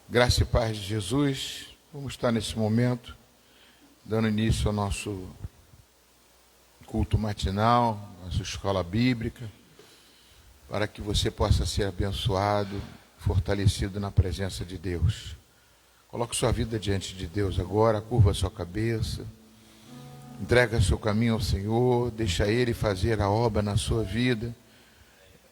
Graça e paz de Jesus. Vamos estar nesse momento, dando início ao nosso culto matinal, nossa escola bíblica, para que você possa ser abençoado, fortalecido na presença de Deus. Coloque sua vida diante de Deus agora, curva sua cabeça, entrega seu caminho ao Senhor, deixa Ele fazer a obra na sua vida.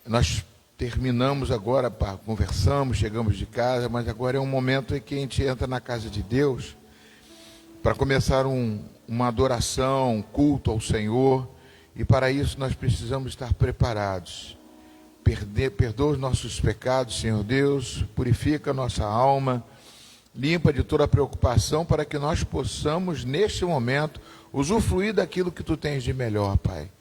Nós terminamos agora, conversamos, chegamos de casa, mas agora é um momento em que a gente entra na casa de Deus para começar uma adoração, um culto ao Senhor, e para isso nós precisamos estar preparados. Perdoa os nossos pecados, Senhor Deus, purifica a nossa alma, limpa de toda preocupação, para que nós possamos, neste momento, usufruir daquilo que Tu tens de melhor, Pai.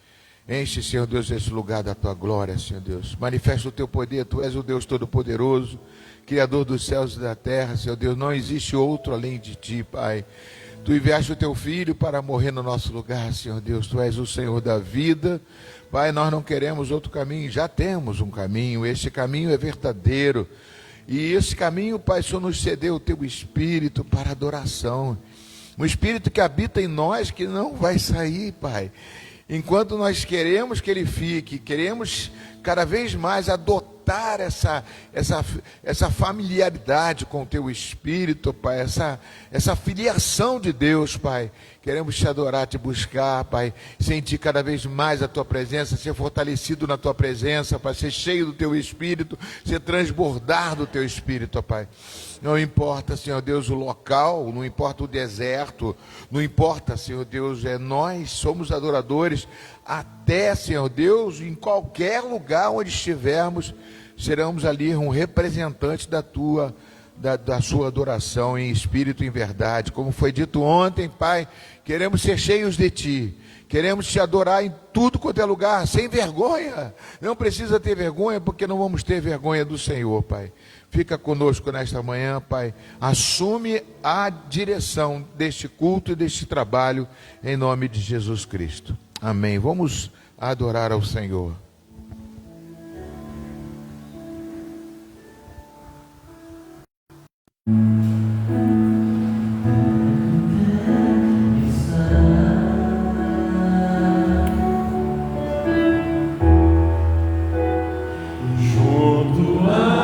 Enche, Senhor Deus, esse lugar da Tua glória, Senhor Deus. Manifesta o Teu poder, Tu és o Deus Todo-Poderoso, Criador dos céus e da terra, Senhor Deus. Não existe outro além de Ti, Pai. Tu enviaste o Teu Filho para morrer no nosso lugar, Senhor Deus. Tu és o Senhor da vida. Pai, nós não queremos outro caminho, já temos um caminho. Este caminho é verdadeiro. E esse caminho, Pai, só nos cedeu o Teu Espírito para adoração. Um Espírito que habita em nós, que não vai sair, Pai. Enquanto nós queremos que Ele fique, queremos cada vez mais adotar essa familiaridade com o Teu Espírito, Pai, essa filiação de Deus, Pai. Queremos Te adorar, Te buscar, Pai, sentir cada vez mais a Tua presença, ser fortalecido na Tua presença, Pai, ser cheio do Teu Espírito, ser transbordar do Teu Espírito, Pai. Não importa, Senhor Deus, o local, não importa o deserto, não importa, Senhor Deus, nós somos adoradores até, Senhor Deus, em qualquer lugar onde estivermos, seremos ali um representante da sua adoração em espírito e em verdade. Como foi dito ontem, Pai, queremos ser cheios de Ti, queremos Te adorar em tudo quanto é lugar, sem vergonha. Não precisa ter vergonha, porque não vamos ter vergonha do Senhor, Pai. Fica conosco nesta manhã, Pai. Assume a direção deste culto e deste trabalho, em nome de Jesus Cristo. Amém. Vamos adorar ao Senhor. Maior não há.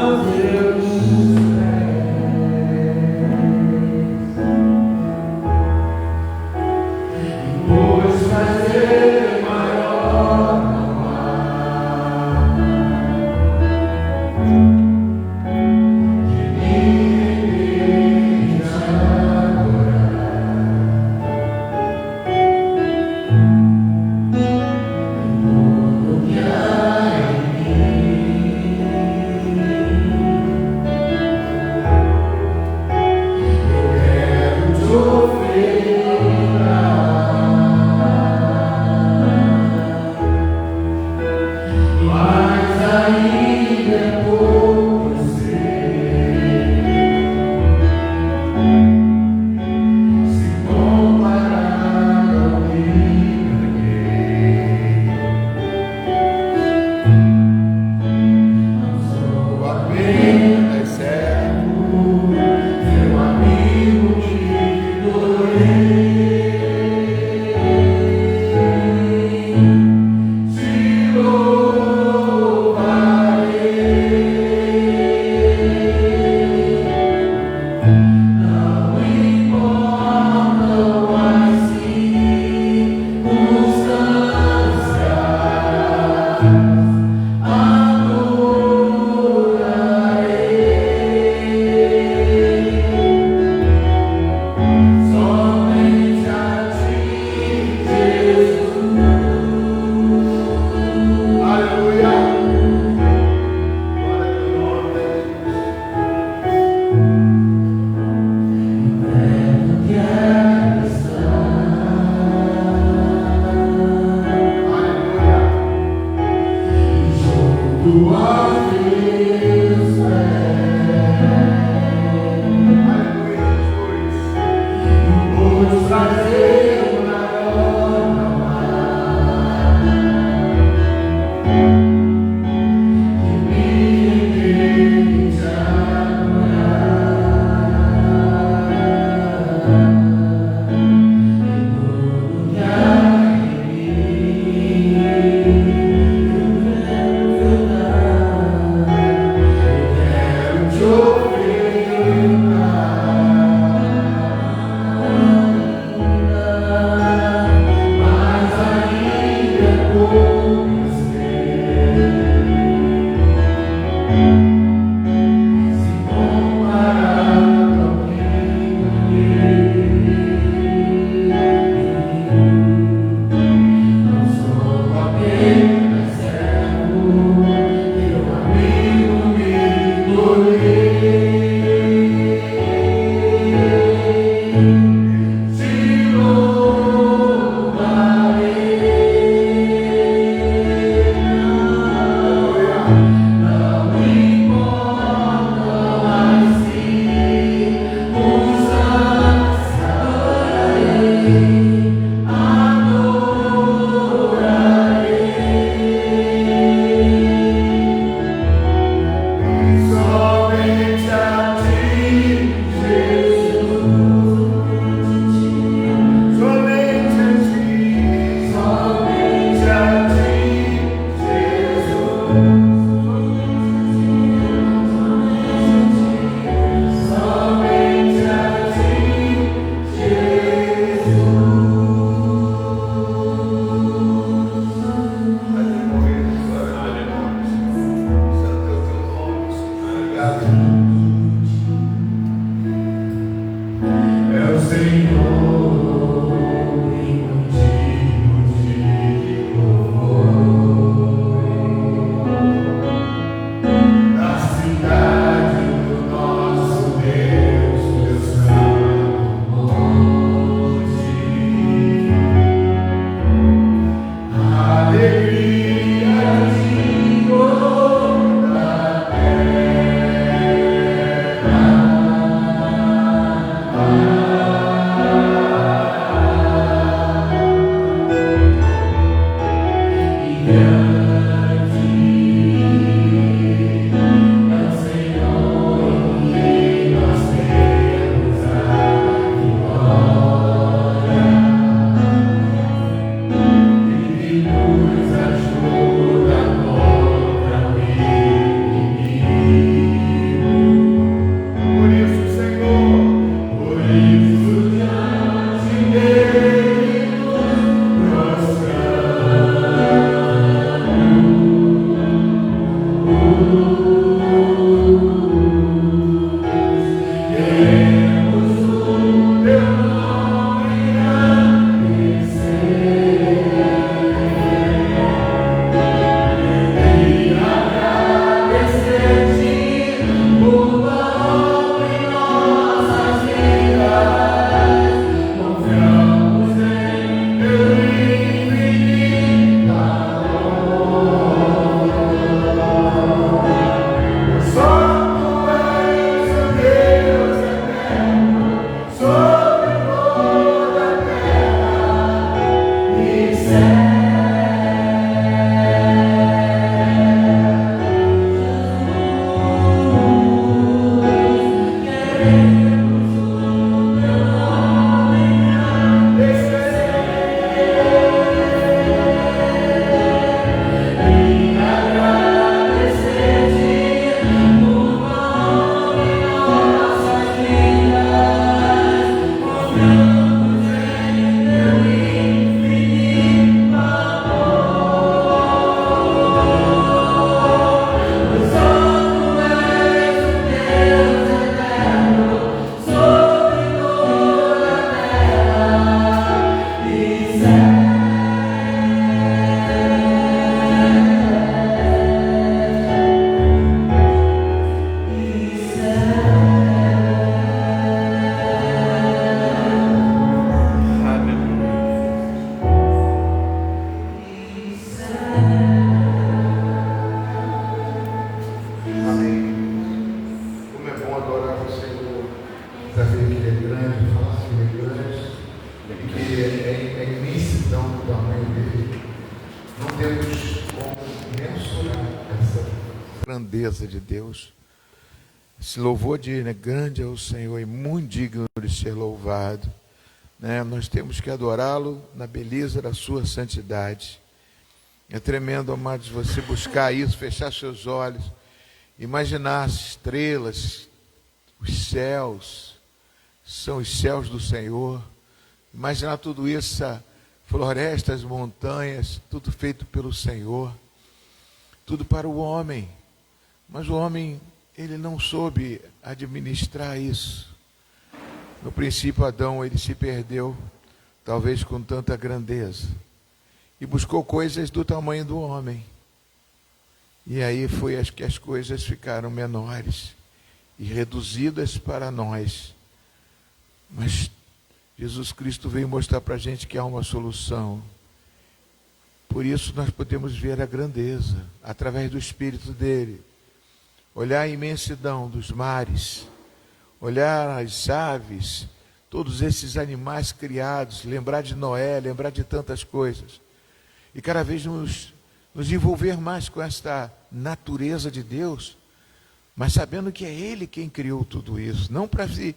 Grandeza de Deus, esse louvor de, né, grande é o Senhor e muito digno de ser louvado, né? Nós temos que adorá-lo na beleza da sua santidade. É tremendo, amados, você buscar isso, fechar seus olhos, imaginar as estrelas, os céus, são os céus do Senhor, imaginar tudo isso, florestas, montanhas, tudo feito pelo Senhor, tudo para o homem. Mas o homem, ele não soube administrar isso. No princípio, Adão, ele se perdeu, talvez com tanta grandeza, e buscou coisas do tamanho do homem. E aí foi que as coisas ficaram menores e reduzidas para nós. Mas Jesus Cristo veio mostrar para a gente que há uma solução. Por isso nós podemos ver a grandeza, através do Espírito dele. Olhar a imensidão dos mares, olhar as aves, todos esses animais criados, lembrar de Noé, lembrar de tantas coisas. E cada vez nos envolver mais com esta natureza de Deus, mas sabendo que é Ele quem criou tudo isso. Não para se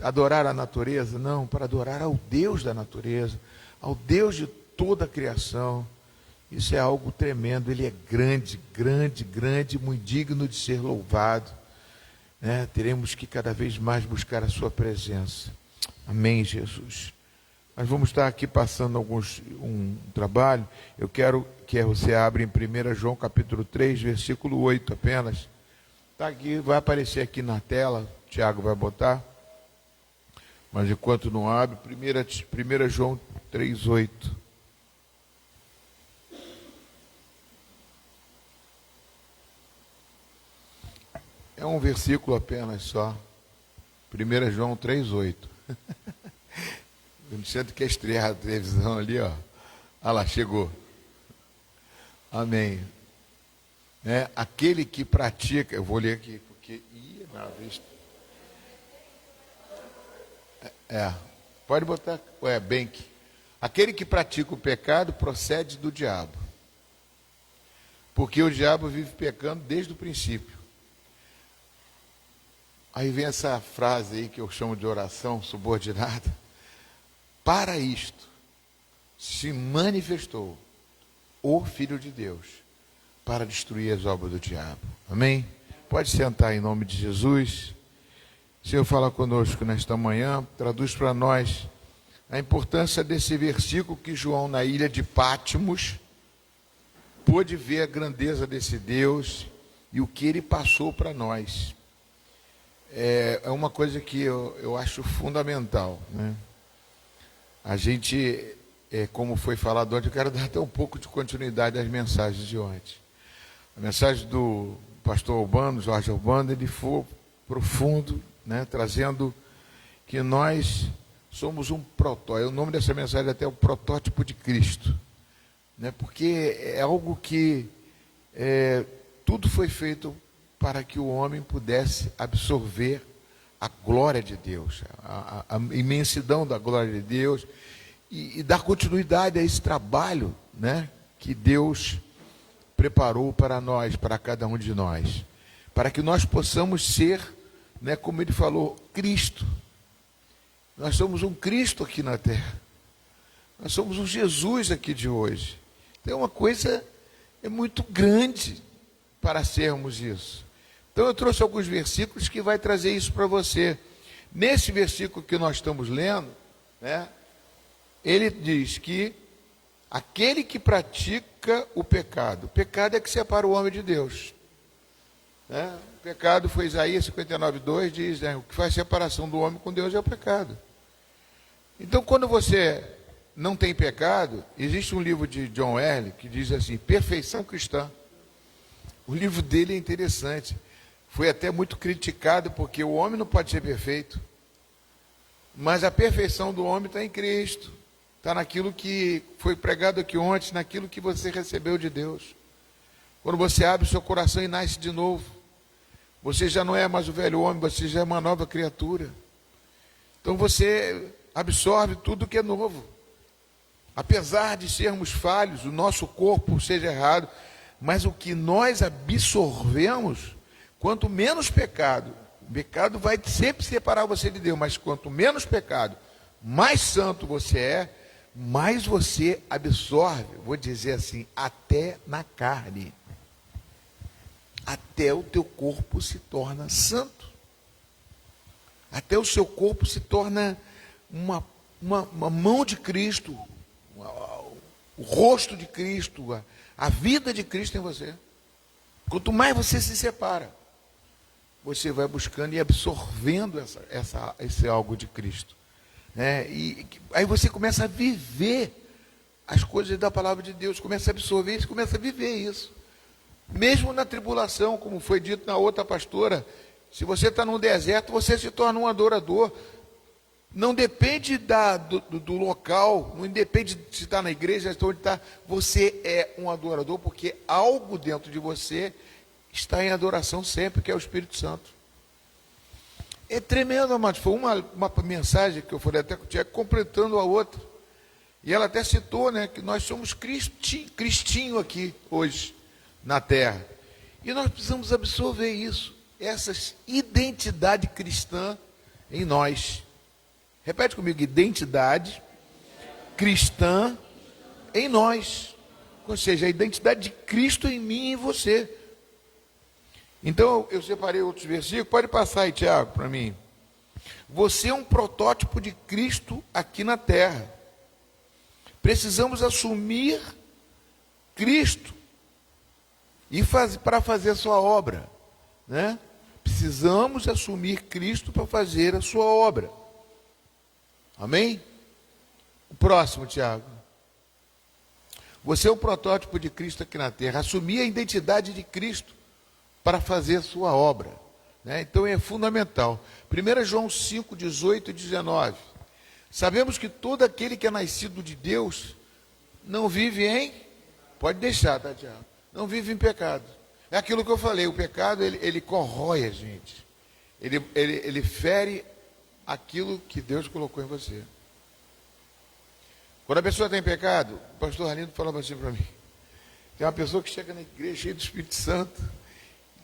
adorar a natureza, não, para adorar ao Deus da natureza, ao Deus de toda a criação. Isso é algo tremendo. Ele é grande, grande, grande, muito digno de ser louvado, né? Teremos que cada vez mais buscar a sua presença. Amém, Jesus. Nós vamos estar aqui passando um trabalho. Eu quero que você abra em 1 João capítulo 3, versículo 8 apenas. Está aqui, vai aparecer aqui na tela, o Tiago vai botar. Mas enquanto não abre, 1 João 3,8. É um versículo apenas só. 1 João 3,8. Eu me sinto que é estrear a televisão ali, ó. Ah lá, chegou. Amém. Aquele que pratica, eu vou ler aqui, porque na vista. Pode botar, bem que. Aquele que pratica o pecado procede do diabo. Porque o diabo vive pecando desde o princípio. Aí vem essa frase aí que eu chamo de oração subordinada. Para isto se manifestou o Filho de Deus, para destruir as obras do diabo. Amém? Pode sentar em nome de Jesus. Senhor, fala conosco nesta manhã, traduz para nós a importância desse versículo que João, na ilha de Patmos, pôde ver a grandeza desse Deus e o que ele passou para nós. É uma coisa que eu acho fundamental, né? A gente, como foi falado ontem, eu quero dar até um pouco de continuidade às mensagens de ontem. A mensagem do pastor Urbano, Jorge Urbano, ele foi profundo, né? Trazendo que nós somos um protótipo. O nome dessa mensagem é até o protótipo de Cristo, né? Porque é algo que tudo foi feito para que o homem pudesse absorver a glória de Deus, a imensidão da glória de Deus, e dar continuidade a esse trabalho, né, que Deus preparou para nós, para cada um de nós, para que nós possamos ser, né, como ele falou, Cristo. Nós somos um Cristo aqui na terra, nós somos um Jesus aqui de hoje. Então uma coisa muito grande para sermos isso. Então eu trouxe alguns versículos que vai trazer isso para você. Nesse versículo que nós estamos lendo, né, ele diz que aquele que pratica o pecado é que separa o homem de Deus, né? O pecado foi Isaías 59:2, diz, né, o que faz separação do homem com Deus é o pecado. Então quando você não tem pecado, existe um livro de John Wesley que diz assim, Perfeição Cristã. O livro dele é interessante. Foi até muito criticado, porque o homem não pode ser perfeito. Mas a perfeição do homem está em Cristo. Está naquilo que foi pregado aqui ontem, naquilo que você recebeu de Deus. Quando você abre o seu coração e nasce de novo, você já não é mais o velho homem, você já é uma nova criatura. Então você absorve tudo que é novo. Apesar de sermos falhos, o nosso corpo seja errado, mas o que nós absorvemos, quanto menos pecado, o pecado vai sempre separar você de Deus, mas quanto menos pecado, mais santo você é, mais você absorve, vou dizer assim, até na carne. Até o teu corpo se torna santo. Até o seu corpo se torna uma mão de Cristo, o rosto de Cristo, a vida de Cristo em você. Quanto mais você se separa, você vai buscando e absorvendo esse algo de Cristo, né? E aí você começa a viver as coisas da palavra de Deus, começa a absorver isso, começa a viver isso. Mesmo na tribulação, como foi dito na outra pastora, se você está num deserto, você se torna um adorador. Não depende do local, não depende de se está na igreja, onde está. Você é um adorador, porque algo dentro de você está em adoração sempre, que é o Espírito Santo. É tremendo, amados. Foi uma mensagem que eu falei até com o Tiago, completando a outra. E ela até citou, né, que nós somos cristinho aqui, hoje, na terra. E nós precisamos absorver isso, essa identidade cristã em nós. Repete comigo, identidade cristã em nós. Ou seja, a identidade de Cristo em mim e em você. Então, eu separei outros versículos. Pode passar aí, Tiago, para mim. Você é um protótipo de Cristo aqui na terra. Precisamos assumir Cristo para fazer a sua obra, né? Precisamos assumir Cristo para fazer a sua obra. Amém? O próximo, Tiago. Você é o protótipo de Cristo aqui na terra. Assumir a identidade de Cristo para fazer a sua obra, né? Então é fundamental. 1 João 5, 18 e 19. Sabemos que todo aquele que é nascido de Deus não vive em... Pode deixar, tá, Tiago? Não vive em pecado. É aquilo que eu falei, o pecado, ele corrói a gente. Ele fere aquilo que Deus colocou em você. Quando a pessoa tem pecado, o pastor Arlindo falava assim para mim, tem uma pessoa que chega na igreja cheia do Espírito Santo,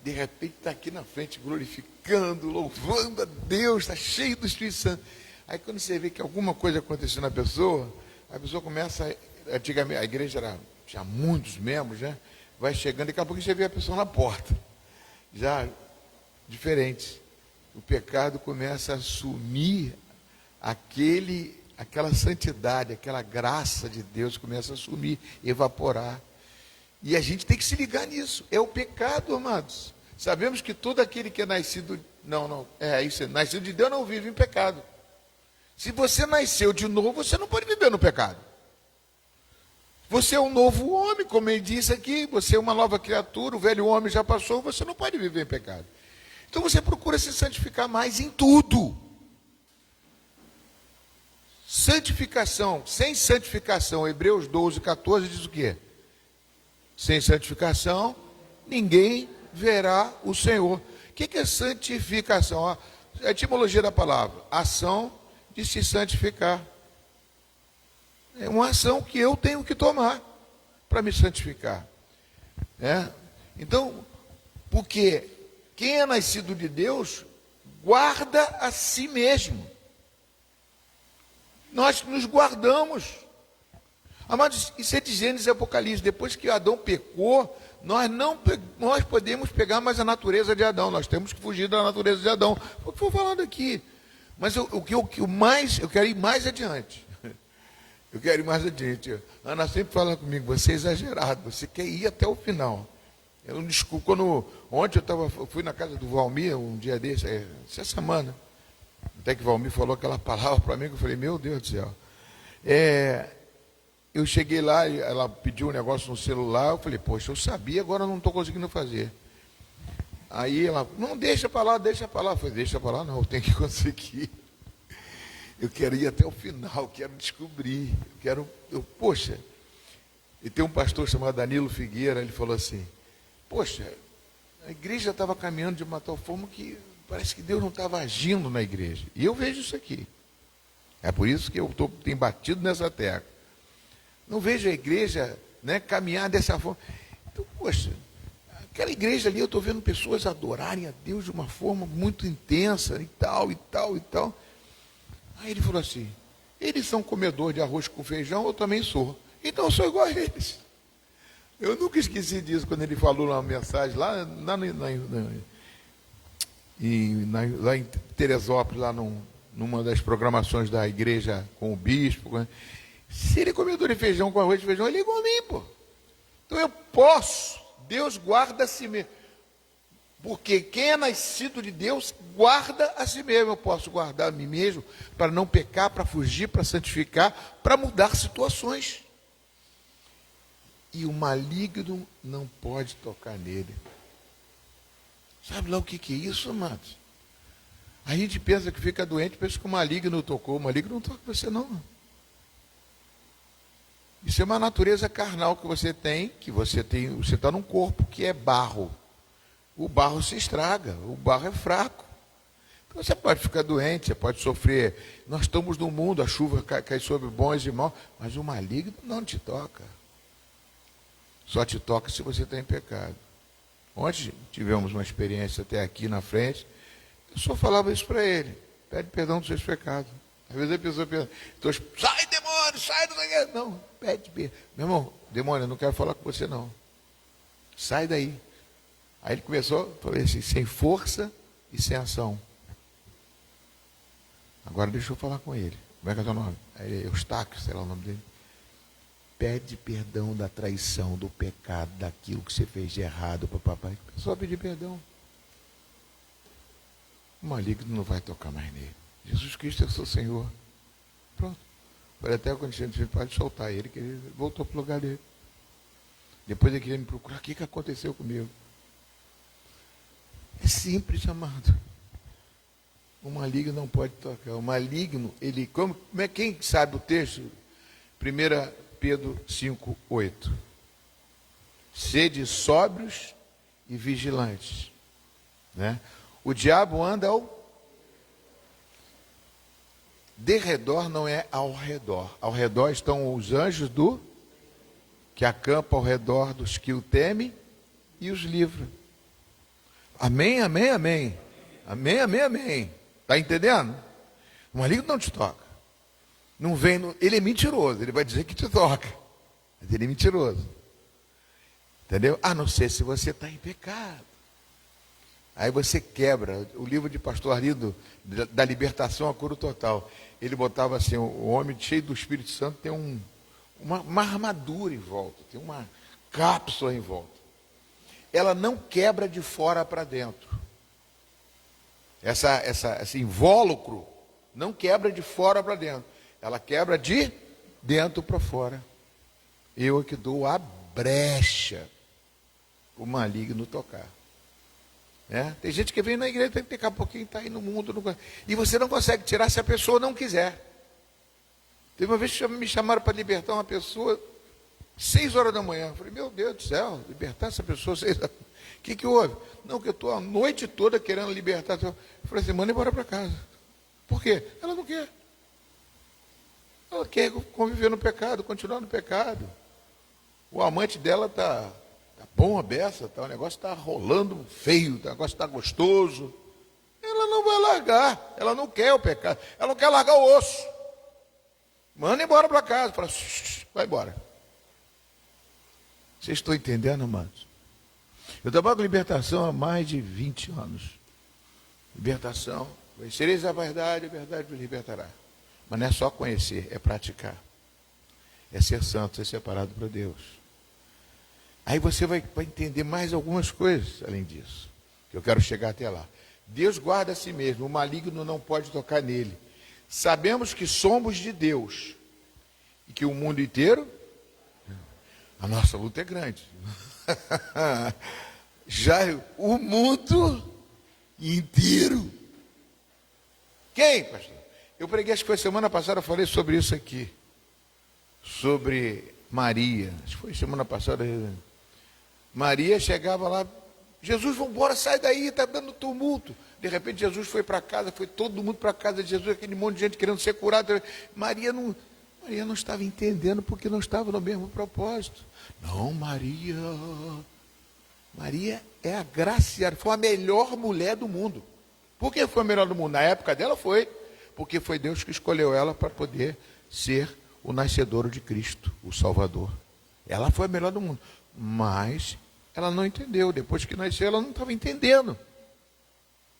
de repente está aqui na frente glorificando, louvando a Deus, está cheio do Espírito Santo. Aí quando você vê que alguma coisa aconteceu na pessoa, a pessoa começa, antigamente a igreja tinha muitos membros, né? Vai chegando, daqui a pouco você vê a pessoa na porta, já diferente. O pecado começa a assumir aquela santidade, aquela graça de Deus começa a assumir, evaporar. E a gente tem que se ligar nisso. É o pecado, amados. Sabemos que todo aquele que é nascido... nascido de Deus não vive em pecado. Se você nasceu de novo, você não pode viver no pecado. Você é um novo homem, como ele disse aqui, você é uma nova criatura, o velho homem já passou, você não pode viver em pecado. Então você procura se santificar mais em tudo. Santificação, sem santificação, Hebreus 12, 14 diz o quê? Sem santificação, ninguém verá o Senhor. O que é santificação? A etimologia da palavra, ação de se santificar. É uma ação que eu tenho que tomar para me santificar. Então, porque quem é nascido de Deus, guarda a si mesmo. Nós nos guardamos. Amados, isso é de Gênesis e Apocalipse. Depois que Adão pecou, nós podemos pegar mais a natureza de Adão. Nós temos que fugir da natureza de Adão. Foi o que foi falado aqui. Mas eu quero ir mais adiante. Eu quero ir mais adiante. Ana sempre fala comigo, você é exagerado, você quer ir até o final. Eu não desculpo. Ontem eu fui na casa do Valmir, um dia desse, essa semana. Até que o Valmir falou aquela palavra para mim, que eu falei, meu Deus do céu. Eu cheguei lá, ela pediu um negócio no celular, eu falei, poxa, eu sabia, agora eu não estou conseguindo fazer. Aí ela, não, deixa para lá, deixa para lá. Eu falei, deixa para lá não, eu tenho que conseguir. Eu quero ir até o final, quero descobrir, poxa. E tem um pastor chamado Danilo Figueira, ele falou assim, poxa, a igreja estava caminhando de uma tal forma que parece que Deus não estava agindo na igreja. E eu vejo isso aqui. É por isso que eu tenho batido nessa tecla. Não vejo a igreja, né, caminhar dessa forma. Então, poxa, aquela igreja ali, eu estou vendo pessoas adorarem a Deus de uma forma muito intensa, e tal, e tal, e tal. Aí ele falou assim, eles são comedores de arroz com feijão, eu também sou. Então eu sou igual a eles. Eu nunca esqueci disso quando ele falou na mensagem, lá em Teresópolis, lá numa das programações da igreja com o bispo. Se ele é comedor de feijão com arroz de feijão, ele é igual a mim, pô. Então eu posso, Deus guarda a si mesmo. Porque quem é nascido de Deus, guarda a si mesmo. Eu posso guardar a mim mesmo para não pecar, para fugir, para santificar, para mudar situações. E o maligno não pode tocar nele. Sabe lá o que é isso, amados? A gente pensa que fica doente, pensa que o maligno tocou. O maligno não toca você, não. Isso é uma natureza carnal que você tem, você está num corpo que é barro. O barro se estraga, o barro é fraco. Então você pode ficar doente, você pode sofrer. Nós estamos no mundo, a chuva cai sobre bons e maus, mas o maligno não te toca. Só te toca se você está em pecado. Ontem tivemos uma experiência até aqui na frente, eu só falava isso para ele, pede perdão dos seus pecados. Às vezes a pessoa pensa, sai demônio, sai do... Não, pede perdão. Meu irmão, demônio, eu não quero falar com você não. Sai daí. Aí ele começou, falei assim, sem força e sem ação. Agora deixa eu falar com ele. Como é que é o teu nome? Aí, Eustáquio, sei lá o nome dele. Pede perdão da traição, do pecado, daquilo que você fez de errado para o papai. Começou a pedir perdão. o maligno não vai tocar mais nele. Jesus Cristo é o seu Senhor. Pronto. Foi até quando a gente pode soltar ele, que ele voltou para o lugar dele. Depois ele queria me procurar, o que aconteceu comigo? É simples, amado. O maligno não pode tocar. O maligno, ele, quem sabe o texto? 1 Pedro 5:8. Sede sóbrios e vigilantes. Né? O diabo anda ao derredor, não é ao redor. Ao redor estão os anjos que acampam ao redor dos que o temem e os livra. Amém, amém, amém. Amém, amém, amém. Está entendendo? O maligno não te toca. Não vem, ele é mentiroso, ele vai dizer que te toca. Mas ele é mentiroso. Entendeu? A não ser se você está em pecado. Aí você quebra. O livro de pastor Arlindo, da libertação à cura total, ele botava assim, o homem cheio do Espírito Santo tem uma armadura em volta, tem uma cápsula em volta. Ela não quebra de fora para dentro. Esse invólucro não quebra de fora para dentro. Ela quebra de dentro para fora. Eu é que dou a brecha o maligno tocar. Tem gente que vem na igreja, tem que daqui a pouquinho está aí no mundo. E você não consegue tirar se a pessoa não quiser. Teve uma vez que me chamaram para libertar uma pessoa 6 horas da manhã. Eu falei, meu Deus do céu, libertar essa pessoa 6 horas. O que houve? Não, que eu estou a noite toda querendo libertar. Eu falei assim, manda embora para casa. Por quê? Ela não quer. Ela quer conviver no pecado, continuar no pecado. O amante dela está bom a beça, o negócio está rolando feio, o negócio está gostoso. Ela não vai largar, ela não quer o pecado, ela não quer largar o osso. Manda embora para casa. Fala, vai embora. Vocês estão entendendo, amados? Eu trabalho com libertação há mais de 20 anos. Libertação, conhecereis a verdade vos libertará. Mas não é só conhecer, é praticar. É ser santo, ser separado para Deus. Aí você vai entender mais algumas coisas além disso, que eu quero chegar até lá. Deus guarda a si mesmo, o maligno não pode tocar nele. Sabemos que somos de Deus e que o mundo inteiro, a nossa luta é grande. Já o mundo inteiro. Quem, pastor? Eu preguei, acho que foi semana passada, eu falei sobre isso aqui. Sobre Maria. Acho que foi semana passada. Maria chegava lá, Jesus, vamos embora, sai daí, está dando tumulto. De repente Jesus foi para casa, foi todo mundo para casa de Jesus, aquele monte de gente querendo ser curado. Maria não estava entendendo porque não estava no mesmo propósito. Não, Maria é agraciada, foi a melhor mulher do mundo. Por que foi a melhor do mundo? Na época dela foi, porque foi Deus que escolheu ela para poder ser o nascedouro de Cristo, o Salvador. Ela foi a melhor do mundo, mas ela não entendeu. Depois que nasceu, ela não estava entendendo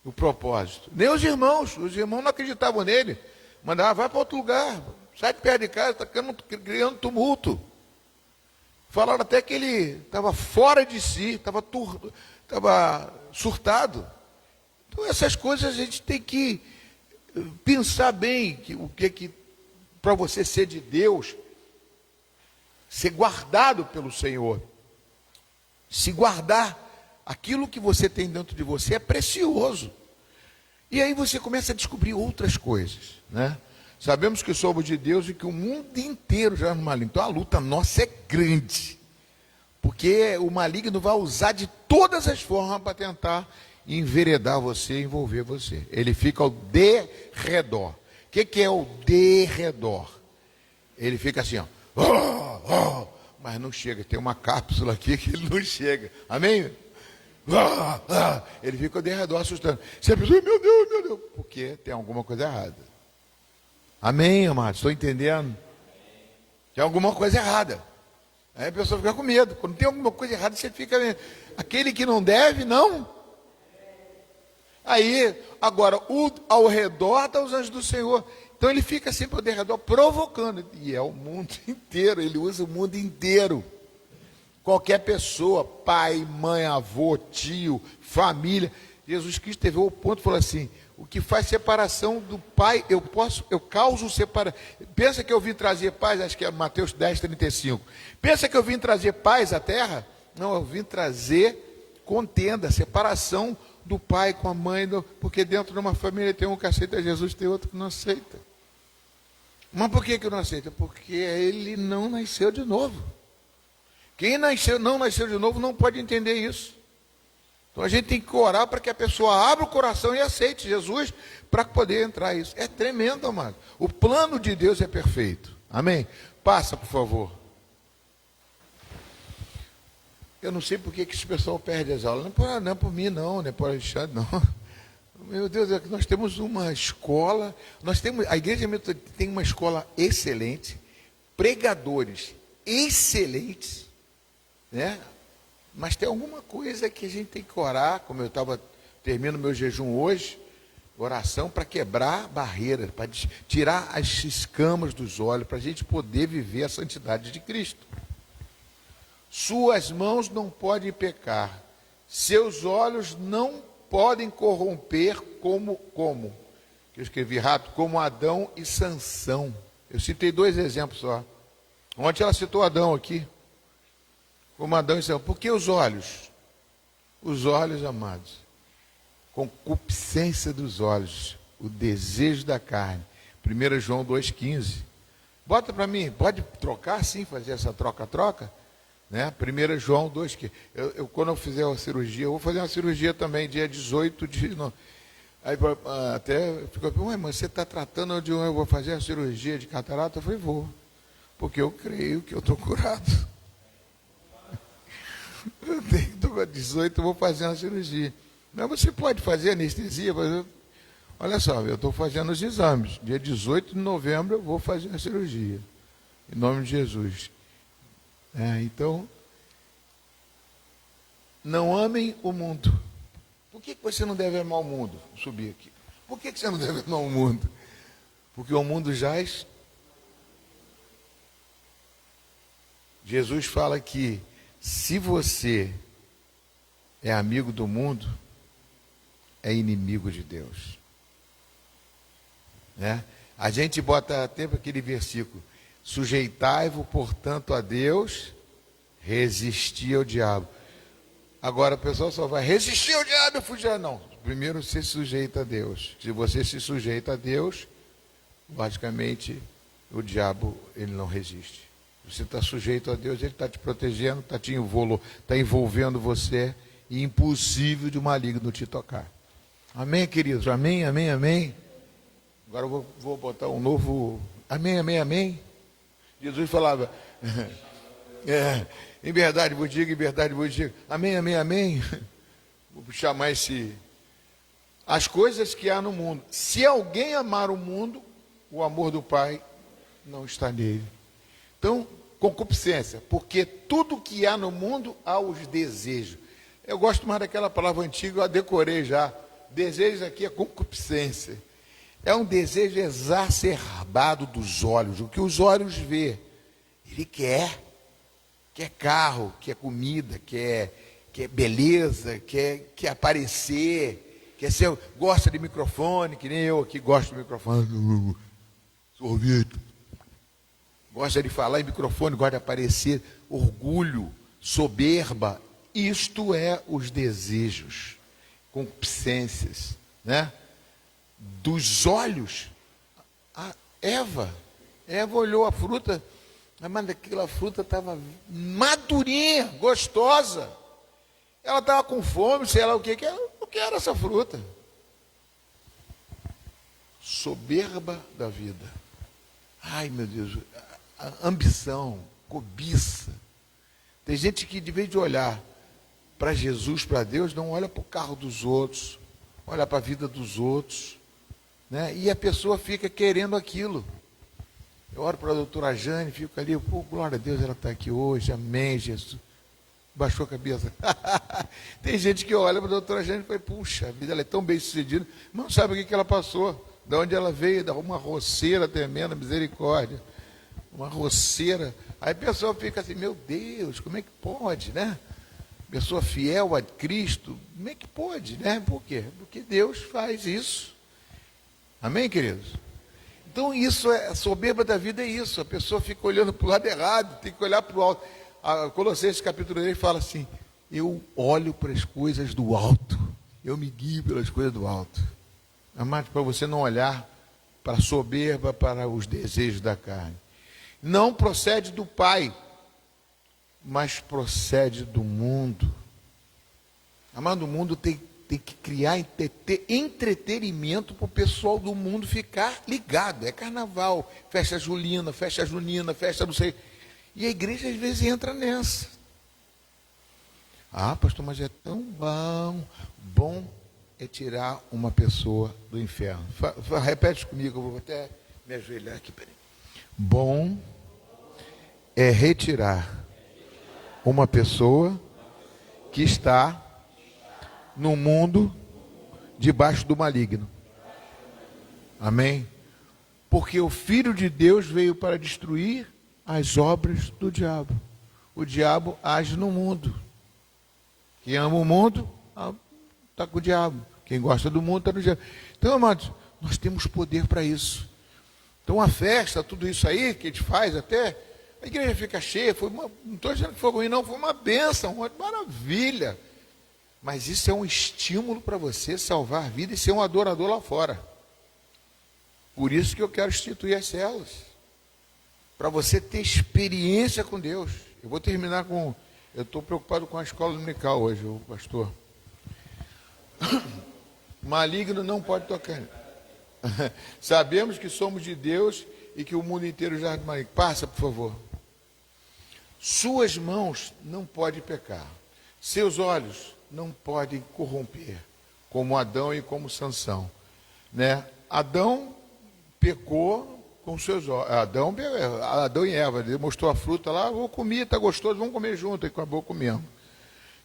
o propósito. Nem os irmãos não acreditavam nele. Mandavam, vai para outro lugar, sai de perto de casa, está criando tumulto. Falaram até que ele estava fora de si, estava surtado. Então essas coisas a gente tem que pensar bem, o que para você ser de Deus, ser guardado pelo Senhor, se guardar, aquilo que você tem dentro de você é precioso. E aí você começa a descobrir outras coisas, né? Sabemos que somos de Deus e que o mundo inteiro já é maligno. Então a luta nossa é grande, porque o maligno vai usar de todas as formas para tentar enveredar você, envolver você. Ele fica ao derredor. O que é o derredor? Ele fica assim, ó, mas não chega. Tem uma cápsula aqui que ele não chega. Amém? Ele fica ao derredor assustando. Você pensa, meu Deus, porque tem alguma coisa errada. Amém, amados? Estou entendendo? Tem alguma coisa errada. Aí a pessoa fica com medo. Quando tem alguma coisa errada, você fica... Aquele que não deve, não. Aí, agora, ao redor está os anjos do Senhor. Então ele fica sempre ao redor provocando. E é o mundo inteiro, ele usa o mundo inteiro. Qualquer pessoa, pai, mãe, avô, tio, família. Jesus Cristo teve o ponto e falou assim, O que faz separação do Pai, eu causo separação. Pensa que eu vim trazer paz, acho que é Mateus 10:35. Pensa que eu vim trazer paz à terra? Não, eu vim trazer contenda, separação do pai com a mãe, porque dentro de uma família tem um que aceita Jesus, tem outro que não aceita. Mas por que não aceita? Porque ele não nasceu de novo. Quem não nasceu de novo não pode entender isso. Então a gente tem que orar para que a pessoa abra o coração e aceite Jesus para poder entrar isso. É tremendo, amado. O plano de Deus é perfeito. Amém? Passa, por favor. Eu não sei por que esse pessoal perde as aulas. Não é por mim, não é por Alexandre, não. Meu Deus, é que nós temos uma escola, a Igreja Metodista tem uma escola excelente, pregadores excelentes, né? Mas tem alguma coisa que a gente tem que orar, como eu termino meu jejum hoje, oração para quebrar barreiras, para tirar as escamas dos olhos, para a gente poder viver a santidade de Cristo. Suas mãos não podem pecar, seus olhos não podem corromper como eu escrevi rápido, como Adão e Sansão. Eu citei 2 exemplos só. Ontem ela citou Adão aqui, como Adão e Sansão. Por que os olhos? Os olhos, amados, concupiscência dos olhos, o desejo da carne. 1 João 2,15. Bota para mim, pode trocar sim, fazer essa troca-troca? Né? 1 João 2,15. Quando eu fizer uma cirurgia, eu vou fazer uma cirurgia também, dia 18 de novembro. Aí até ficou, mas você está tratando de eu vou fazer a cirurgia de catarata? Eu falei, vou, porque eu creio que eu estou curado. Estou com 18, eu vou fazer uma cirurgia. Mas você pode fazer anestesia? Olha só, eu estou fazendo os exames. Dia 18 de novembro eu vou fazer a cirurgia. Em nome de Jesus. Então, não amem o mundo. Por que você não deve amar o mundo? Vou subir aqui. Por que você não deve amar o mundo? Porque o mundo jaz. Jesus fala que se você é amigo do mundo, é inimigo de Deus. Né? A gente bota até aquele versículo: sujeitai-vos, portanto, a Deus, resistir ao diabo. Agora o pessoal só vai resistir ao diabo e fugir. Não, primeiro se sujeita a Deus. Se você se sujeita a Deus, logicamente o diabo ele não resiste. Você está sujeito a Deus, ele está te protegendo, está envolvendo você, e impossível de um maligno te tocar. Amém, queridos? Amém, amém, amém. Agora eu vou botar um novo amém, amém, amém. Jesus falava, em verdade vos digo, em verdade vos digo, amém, amém, amém. Vou chamar as coisas que há no mundo. Se alguém amar o mundo, o amor do Pai não está nele. Então, concupiscência, porque tudo que há no mundo há os desejos. Eu gosto mais daquela palavra antiga, eu a decorei já. Desejo aqui é concupiscência. É um desejo exacerbado dos olhos. O que os olhos vê, ele quer carro, quer comida, quer beleza, quer aparecer, gosta de microfone, que nem eu aqui gosto de microfone, sorvete. Gosta de falar em microfone, gosta de aparecer, orgulho, soberba. Isto é os desejos, concupiscências, né? Dos olhos. A Eva olhou a fruta, mas aquela fruta estava madurinha, gostosa. Ela estava com fome, sei lá o que era essa fruta. Soberba da vida. Ai, meu Deus, a ambição, cobiça. Tem gente que, de vez de olhar para Jesus, para Deus, não olha para o carro dos outros, olha para a vida dos outros, né? E a pessoa fica querendo aquilo. Eu oro para a doutora Jane, fico ali, glória a Deus, ela está aqui hoje, amém, Jesus. Baixou a cabeça. Tem gente que olha para a doutora Jane e fala, puxa, a vida ela é tão bem sucedida, mas não sabe o que ela passou, de onde ela veio, de uma roceira tremenda, misericórdia. Uma roceira. Aí a pessoa fica assim, meu Deus, como é que pode, né? Pessoa fiel a Cristo, como é que pode, né? Por quê? Porque Deus faz isso. Amém, queridos? Então isso a soberba da vida é isso, a pessoa fica olhando para o lado errado, tem que olhar para o alto. A Colossenses capítulo 3 fala assim, eu olho para as coisas do alto, eu me guio pelas coisas do alto. Amado, para você não olhar para a soberba, para os desejos da carne. Não procede do Pai, mas procede do mundo. Amado, o mundo tem que criar entretenimento para o pessoal do mundo ficar ligado. É carnaval, festa julina, festa junina, festa não sei. E a igreja às vezes entra nessa. Ah, pastor, mas é tão bom. Bom é tirar uma pessoa do inferno. Repete comigo, eu vou até me ajoelhar aqui. Peraí. Bom é retirar uma pessoa que está no mundo debaixo do maligno. Amém? Porque o Filho de Deus veio para destruir as obras do diabo. O diabo age no mundo. Quem ama o mundo está com o diabo. Quem gosta do mundo está no diabo. Então, amados, nós temos poder para isso. Então a festa, tudo isso aí que a gente faz até, a igreja fica cheia, não estou dizendo que foi ruim não, foi uma bênção, uma maravilha. Mas isso é um estímulo para você salvar a vida e ser um adorador lá fora. Por isso que eu quero instituir as células. Para você ter experiência com Deus. Eu vou terminar com... Eu estou preocupado com a escola dominical hoje, o pastor. Maligno não pode tocar. Sabemos que somos de Deus e que o mundo inteiro já é maligno. Passa, por favor. Suas mãos não podem pecar. Seus olhos não podem corromper, como Adão e como Sansão. Né? Adão pecou com seus olhos. Adão e Eva, ele mostrou a fruta lá, vou comer, está gostoso, vamos comer junto, e acabou comendo.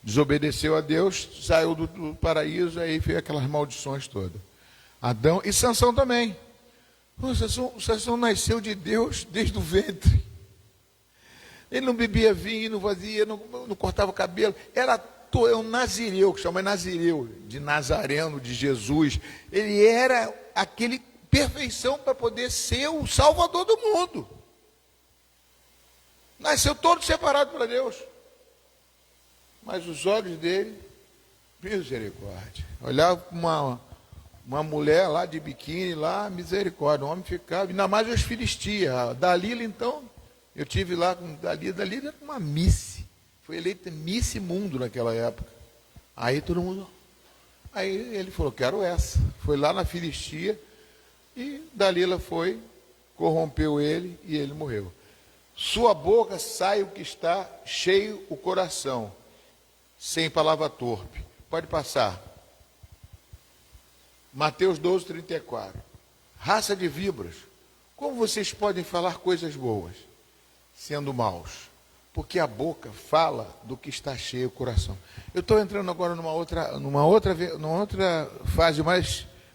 Desobedeceu a Deus, saiu do paraíso, aí fez aquelas maldições todas. Adão e Sansão também. Sansão nasceu de Deus desde o ventre. Ele não bebia vinho, não fazia, não cortava o cabelo. Era um nazireu, que chama nazireu, de Nazareno, de Jesus. Ele era aquele perfeição para poder ser o salvador do mundo. Nasceu todo separado para Deus. Mas os olhos dele, misericórdia. Olhava para uma mulher lá de biquíni, lá, misericórdia. O homem ficava, ainda mais os filistias. A Dalila, então, eu tive lá com Dalila. Dalila era uma Miss. Foi eleita Miss Mundo naquela época. Aí todo mundo... Aí ele falou, quero essa. Foi lá na Filistia e Dalila foi, corrompeu ele e ele morreu. Sua boca sai o que está cheio o coração, sem palavra torpe. Pode passar. Mateus 12, 34. Raça de víboras, como vocês podem falar coisas boas, sendo maus? Porque a boca fala do que está cheio o coração. Eu estou entrando agora numa outra fase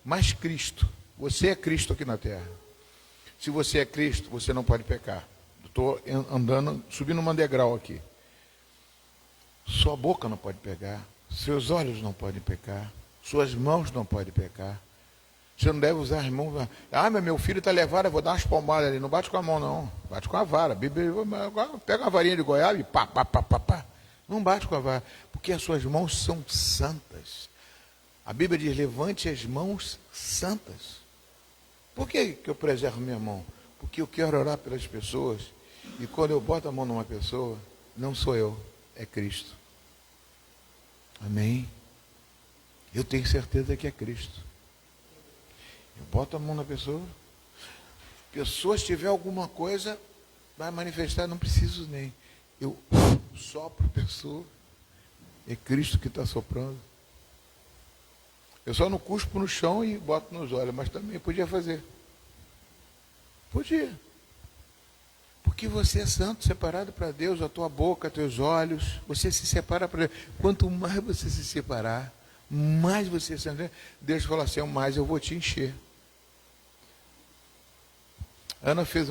mais Cristo. Você é Cristo aqui na terra. Se você é Cristo, você não pode pecar. Estou andando, subindo um degrau aqui. Sua boca não pode pecar. Seus olhos não podem pecar. Suas mãos não podem pecar. Você não deve usar as mãos. Ah, mas meu filho está levado, eu vou dar umas palmadas ali. Não bate com a mão, não. Bate com a vara. Pega uma varinha de goiaba e pá, pá, pá, pá, pá. Não bate com a vara. Porque as suas mãos são santas. A Bíblia diz, levante as mãos santas. Por que eu preservo minha mão? Porque eu quero orar pelas pessoas. E quando eu boto a mão numa pessoa, não sou eu, é Cristo. Amém? Eu tenho certeza que é Cristo. Eu boto a mão na pessoa. Pessoa, se tiver alguma coisa, vai manifestar, não preciso nem. Eu sopro a pessoa. É Cristo que está soprando. Eu só não cuspo no chão e boto nos olhos, mas também podia fazer. Podia. Porque você é santo, separado para Deus, a tua boca, teus olhos, você se separa para Deus. Quanto mais você se separar, mais você se... Deus fala assim, mais eu vou te encher. Ana fez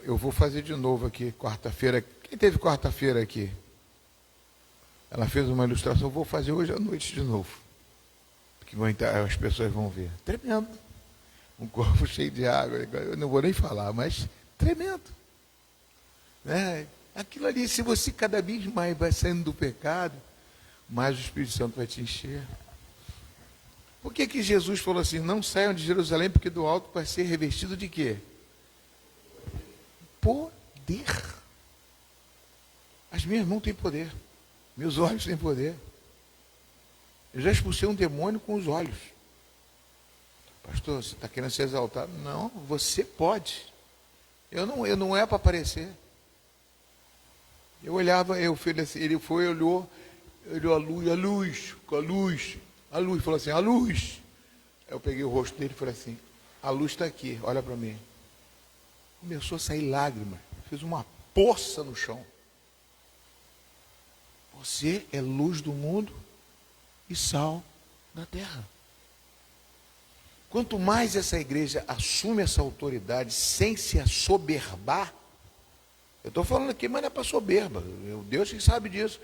eu vou fazer de novo aqui, quarta-feira. Quem teve quarta-feira aqui? Ela fez uma ilustração, eu vou fazer hoje à noite de novo. Porque as pessoas vão ver. Tremendo. um copo cheio de água, eu não vou nem falar, mas tremendo. Né? Aquilo ali, se você cada vez mais vai saindo do pecado, mais o Espírito Santo vai te encher. Por que Jesus falou assim, não saiam de Jerusalém, porque do alto vai ser revestido de quê? Poder. As minhas mãos têm poder, meus olhos têm poder. Eu já expulsei um demônio com os olhos. Pastor, você está querendo ser exaltado? Não, você pode. Eu não é para aparecer. Eu olhava, ele foi, olhou a luz, falou assim, a luz. Eu peguei o rosto dele e falei assim, a luz está aqui, olha para mim. Começou a sair lágrimas, fez uma poça no chão. Você é luz do mundo e sal da terra. Quanto mais essa igreja assume essa autoridade sem se assoberbar, eu estou falando aqui, mas não é para soberba, Deus que sabe disso.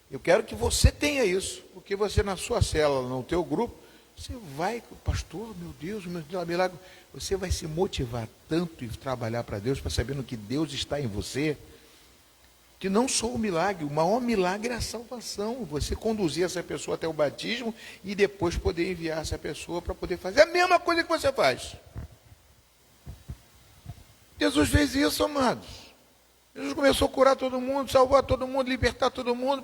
Eu quero que você tenha isso, porque você na sua célula, no teu grupo, você vai, pastor, meu Deus, milagre, você vai se motivar tanto e trabalhar para Deus, para sabendo que Deus está em você, que não só o milagre, o maior milagre é a salvação, você conduzir essa pessoa até o batismo e depois poder enviar essa pessoa para poder fazer a mesma coisa que você faz. Jesus fez isso, amados. Jesus começou a curar todo mundo, salvar todo mundo, libertar todo mundo,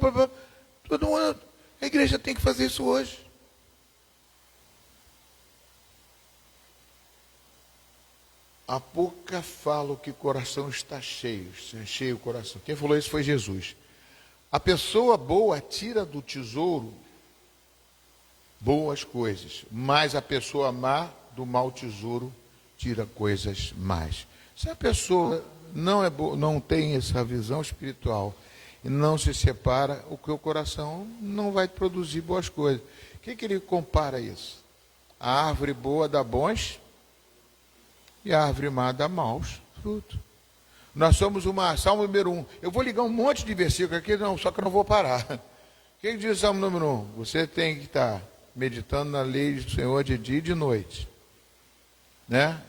todo mundo. A igreja tem que fazer isso hoje. A boca fala que o coração está cheio o coração. Quem falou isso foi Jesus. A pessoa boa tira do tesouro boas coisas, mas a pessoa má do mau tesouro tira coisas más. Se a pessoa não tem essa visão espiritual e não se separa, o que o coração não vai produzir boas coisas. O que ele compara isso? A árvore boa dá bons e a árvore má dá maus frutos. Nós somos Salmo número 1. Eu vou ligar um monte de versículos aqui, só que eu não vou parar. O que diz o Salmo número 1? Você tem que estar meditando na lei do Senhor de dia e de noite. Né?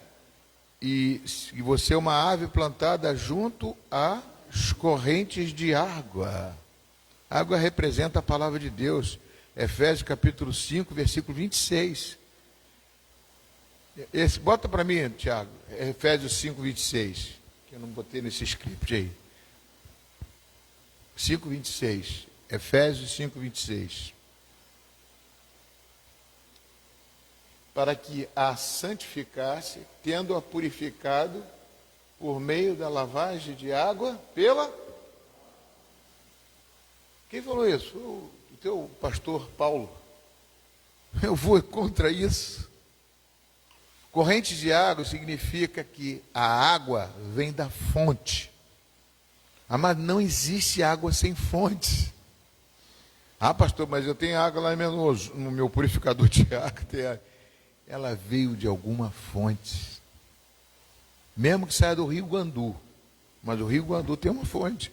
E você é uma árvore plantada junto às correntes de água. A água representa a palavra de Deus. Efésios capítulo 5, versículo 26. Bota para mim, Tiago, Efésios 5, 26, que eu não botei nesse script aí. 5, 26. Efésios 5, 26. Para que a santificasse, tendo-a purificado por meio da lavagem de água pela... Quem falou isso? O teu pastor Paulo. Eu vou contra isso. Corrente de água significa que a água vem da fonte. Mas não existe água sem fonte. Ah, pastor, mas eu tenho água lá no meu purificador de água. Ela veio de alguma fonte. Mesmo que saia do rio Guandu. Mas o rio Guandu tem uma fonte.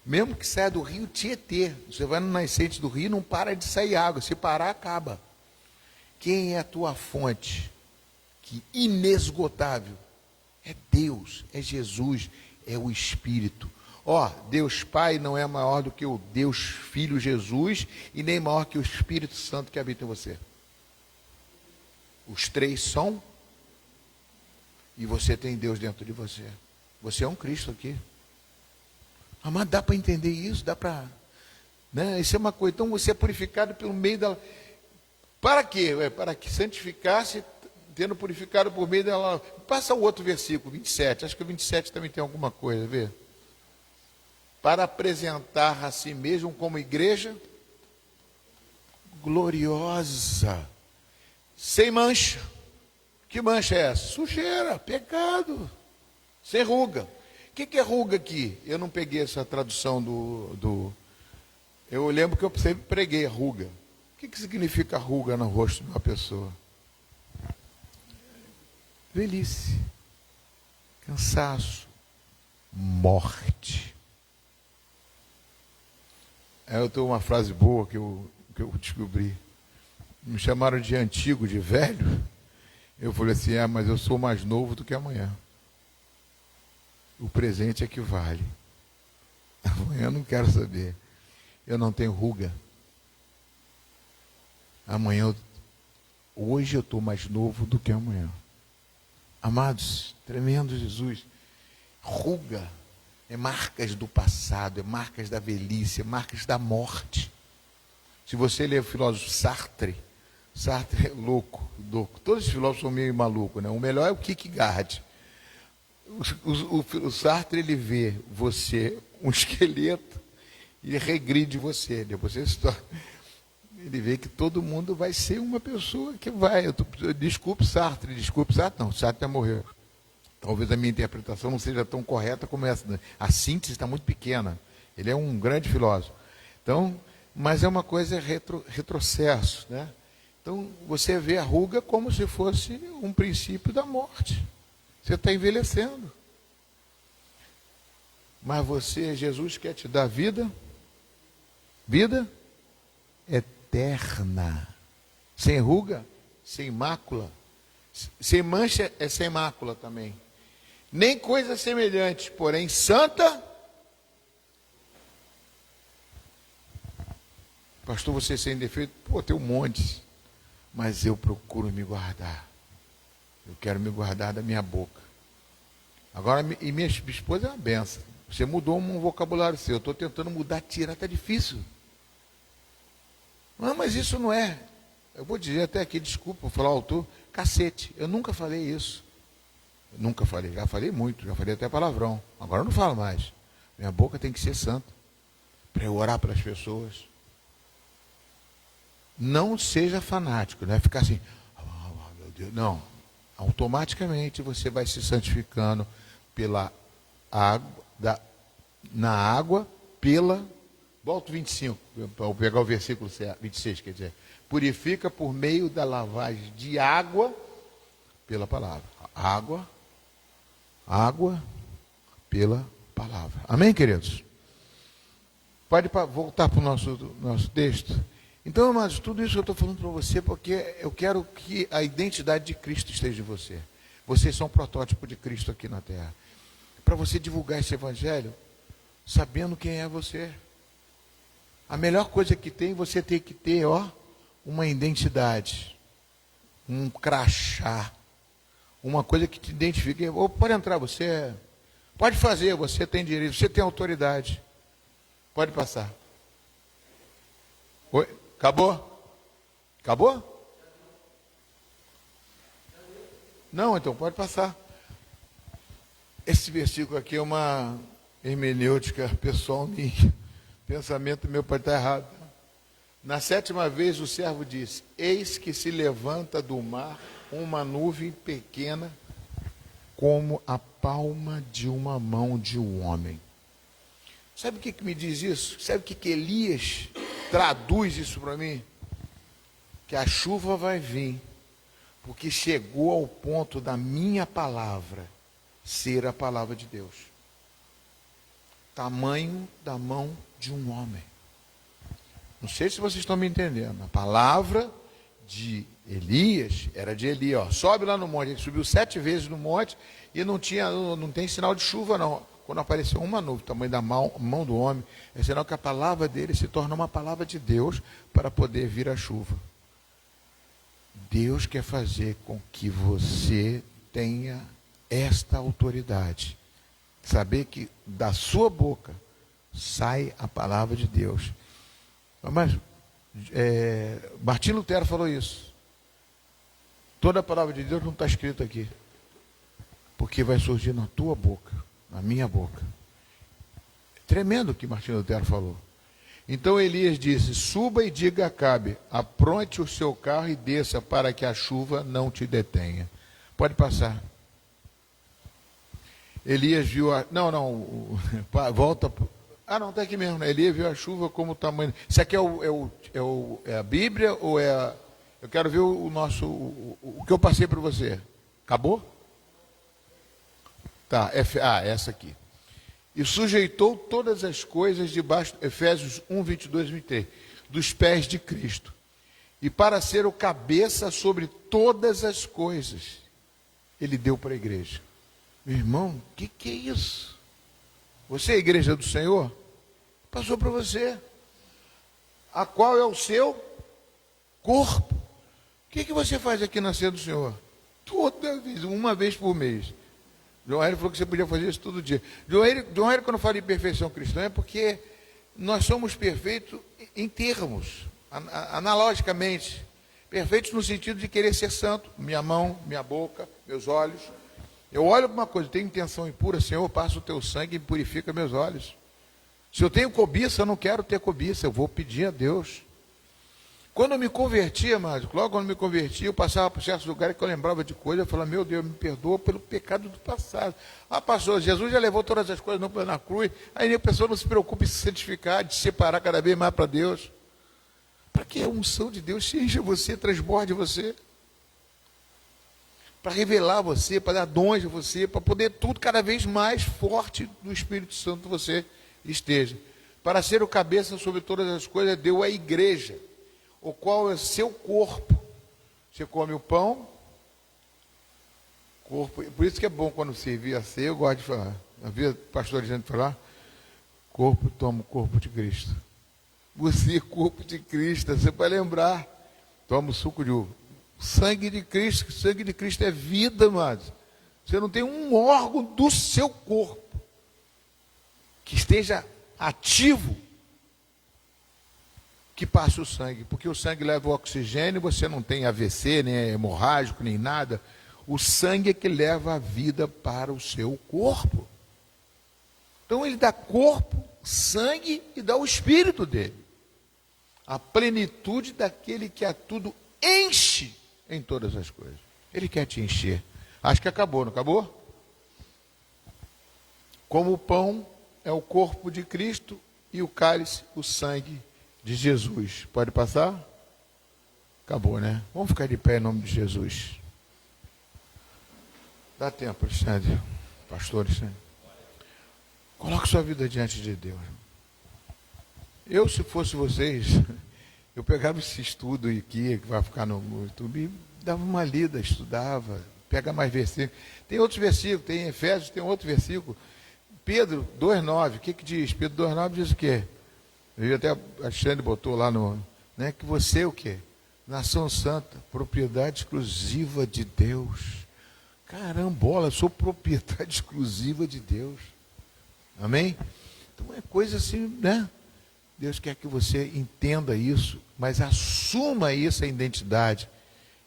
Mesmo que saia do rio Tietê. Você vai no nascente do rio, não para de sair água. Se parar, acaba. Quem é a tua fonte? Que inesgotável. É Deus, é Jesus, é o Espírito. Deus Pai não é maior do que o Deus Filho Jesus e nem maior que o Espírito Santo que habita em você. Os três são, e você tem Deus dentro de você. Você é um Cristo aqui. Mas dá para entender isso, dá para... Né? Isso é uma coisa. Então você é purificado pelo meio da... Para quê? Para que santificasse, tendo purificado por meio dela. Passa o outro versículo, 27. Acho que o 27 também tem alguma coisa, vê? Para apresentar a si mesmo como igreja gloriosa, sem mancha. Que mancha é essa? Sujeira, pecado, sem ruga. O que é ruga aqui? Eu não peguei essa tradução Eu lembro que eu sempre preguei ruga. O que significa ruga no rosto de uma pessoa? Velhice, cansaço, morte. Eu tenho uma frase boa que eu descobri. Me chamaram de antigo, de velho. Eu falei assim, mas eu sou mais novo do que amanhã. O presente é que vale. Amanhã eu não quero saber. Eu não tenho ruga. Hoje eu estou mais novo do que amanhã. Amados, tremendo Jesus. Ruga é marcas do passado, é marcas da velhice, é marcas da morte. Se você ler o filósofo Sartre é louco. Todos os filósofos são meio malucos, né? O melhor é o Kierkegaard. O Sartre, ele vê você um esqueleto e regride você. Depois ele vê que todo mundo vai ser uma pessoa que vai. Desculpe Sartre, não, Sartre já morreu. Talvez a minha interpretação não seja tão correta como essa, né? A síntese está muito pequena. Ele é um grande filósofo. Então, mas é uma coisa retrocesso, né? Então, você vê a ruga como se fosse um princípio da morte. Você está envelhecendo. Mas Jesus quer te dar vida eterna. Sem ruga, sem mácula. Sem mancha é sem mácula também. Nem coisa semelhante, porém santa. Pastor, você sem defeito? Pô, tem um monte. Mas eu procuro me guardar. Eu quero me guardar da minha boca. Agora, e minha esposa é uma benção. Você mudou um vocabulário seu. Eu estou tentando mudar, tirar, está difícil. Não, mas isso não é. Eu vou dizer até aqui, desculpa, vou falar ao autor, cacete. Eu nunca falei isso. Eu nunca falei, já falei muito, já falei até palavrão. Agora eu não falo mais. Minha boca tem que ser santa. Para eu orar para as pessoas. Não seja fanático, não é ficar assim, meu Deus, não. Automaticamente você vai se santificando pela água, na água, volta 25, para pegar o versículo 26, quer dizer, purifica por meio da lavagem de água pela palavra. Água pela palavra. Amém, queridos? Pode voltar para o nosso texto. Então, amados, tudo isso eu estou falando para você porque eu quero que a identidade de Cristo esteja em você. Vocês são um protótipo de Cristo aqui na terra. Para você divulgar esse evangelho, sabendo quem é você. A melhor coisa que tem, você tem que ter, uma identidade, um crachá, uma coisa que te identifique. Pode entrar, você pode fazer, você tem direito, você tem autoridade. Pode passar. Oi? Acabou? Não, então pode passar. Esse versículo aqui é uma hermenêutica pessoal minha. Pensamento meu pode estar errado. Na 7ª vez o servo disse: eis que se levanta do mar uma nuvem pequena como a palma de uma mão de um homem. Sabe o que me diz isso? Sabe o que Elias traduz isso para mim? Que a chuva vai vir, porque chegou ao ponto da minha palavra ser a palavra de Deus. Tamanho da mão de um homem. Não sei se vocês estão me entendendo. A palavra de Elias era de Eli, sobe lá no monte. Ele subiu 7 vezes no monte e não tem sinal de chuva não. Quando apareceu uma nuvem, tamanho da mão do homem, é sinal que a palavra dele se torna uma palavra de Deus para poder vir a chuva. Deus quer fazer com que você tenha esta autoridade. Saber que da sua boca sai a palavra de Deus. Mas Martim Lutero falou isso. Toda a palavra de Deus não está escrita aqui. Porque vai surgir na tua boca, na minha boca. Tremendo o que Martim Lutero falou. Então Elias disse: suba e diga a Acabe, apronte o seu carro e desça para que a chuva não te detenha. Pode passar. Elias viu a... volta... não, está aqui mesmo, né? Elias viu a chuva como o tamanho... Isso aqui é a Bíblia ou é a... Eu quero ver o que eu passei para você. Acabou? Tá, essa aqui. E sujeitou todas as coisas debaixo... Efésios 1, 22, 23. Dos pés de Cristo. e para ser o cabeça sobre todas as coisas, ele deu para a igreja. Meu irmão, o que é isso? Você é a igreja do Senhor? Passou para você. A qual é o seu corpo. O que você faz aqui na ceia do Senhor? Toda vez, uma vez por mês. João Hélio falou que você podia fazer isso todo dia. João Hélio, quando fala em perfeição cristã, é porque nós somos perfeitos em termos, analogicamente. Perfeitos no sentido de querer ser santo. Minha mão, minha boca, meus olhos. Eu olho para uma coisa, tenho intenção impura, Senhor, passa o teu sangue e purifica meus olhos. Se eu tenho cobiça, eu não quero ter cobiça, eu vou pedir a Deus. Quando eu me converti, amado, logo quando eu me converti, eu passava por certos lugares que eu lembrava de coisas, eu falava, meu Deus, me perdoa pelo pecado do passado. Ah, pastor, Jesus já levou todas as coisas não na cruz, aí a pessoa não se preocupa em se santificar, de se separar cada vez mais para Deus. Para que a unção de Deus encha você, transborde você. Para revelar você, para dar dons a você, para poder tudo cada vez mais forte do Espírito Santo você esteja. Para ser o cabeça sobre todas as coisas, deu a igreja, o qual é seu corpo. Você come o pão, corpo, por isso que é bom quando servir a ceia, eu gosto de falar, havia pastor dizendo falar, corpo, toma o corpo de Cristo. Você é corpo de Cristo, você vai lembrar, toma o suco de uva. Sangue de Cristo é vida, amados. Você não tem um órgão do seu corpo que esteja ativo, que passe o sangue, porque o sangue leva o oxigênio, você não tem AVC, nem é hemorrágico, nem nada. O sangue é que leva a vida para o seu corpo. Então ele dá corpo, sangue e dá o espírito dele. A plenitude daquele que a tudo enche em todas as coisas. Ele quer te encher. Acho que acabou, não acabou? Como o pão é o corpo de Cristo e o cálice, o sangue de Jesus. Pode passar? Acabou, né? Vamos ficar de pé em nome de Jesus. Dá tempo, Alexandre. Pastor Alexandre. Coloque sua vida diante de Deus. Eu, se fosse vocês, eu pegava esse estudo aqui, que vai ficar no YouTube, e dava uma lida, estudava, pega mais versículos. Tem outros versículos, tem Efésios, tem outro versículo. Pedro 2,9, o que diz? Pedro 2,9 diz o quê? Eu até a Alexandre botou lá no... Né, que você é o quê? Nação santa, propriedade exclusiva de Deus. Carambola, eu sou propriedade exclusiva de Deus. Amém? Então é coisa assim, né? Deus quer que você entenda isso, mas assuma essa identidade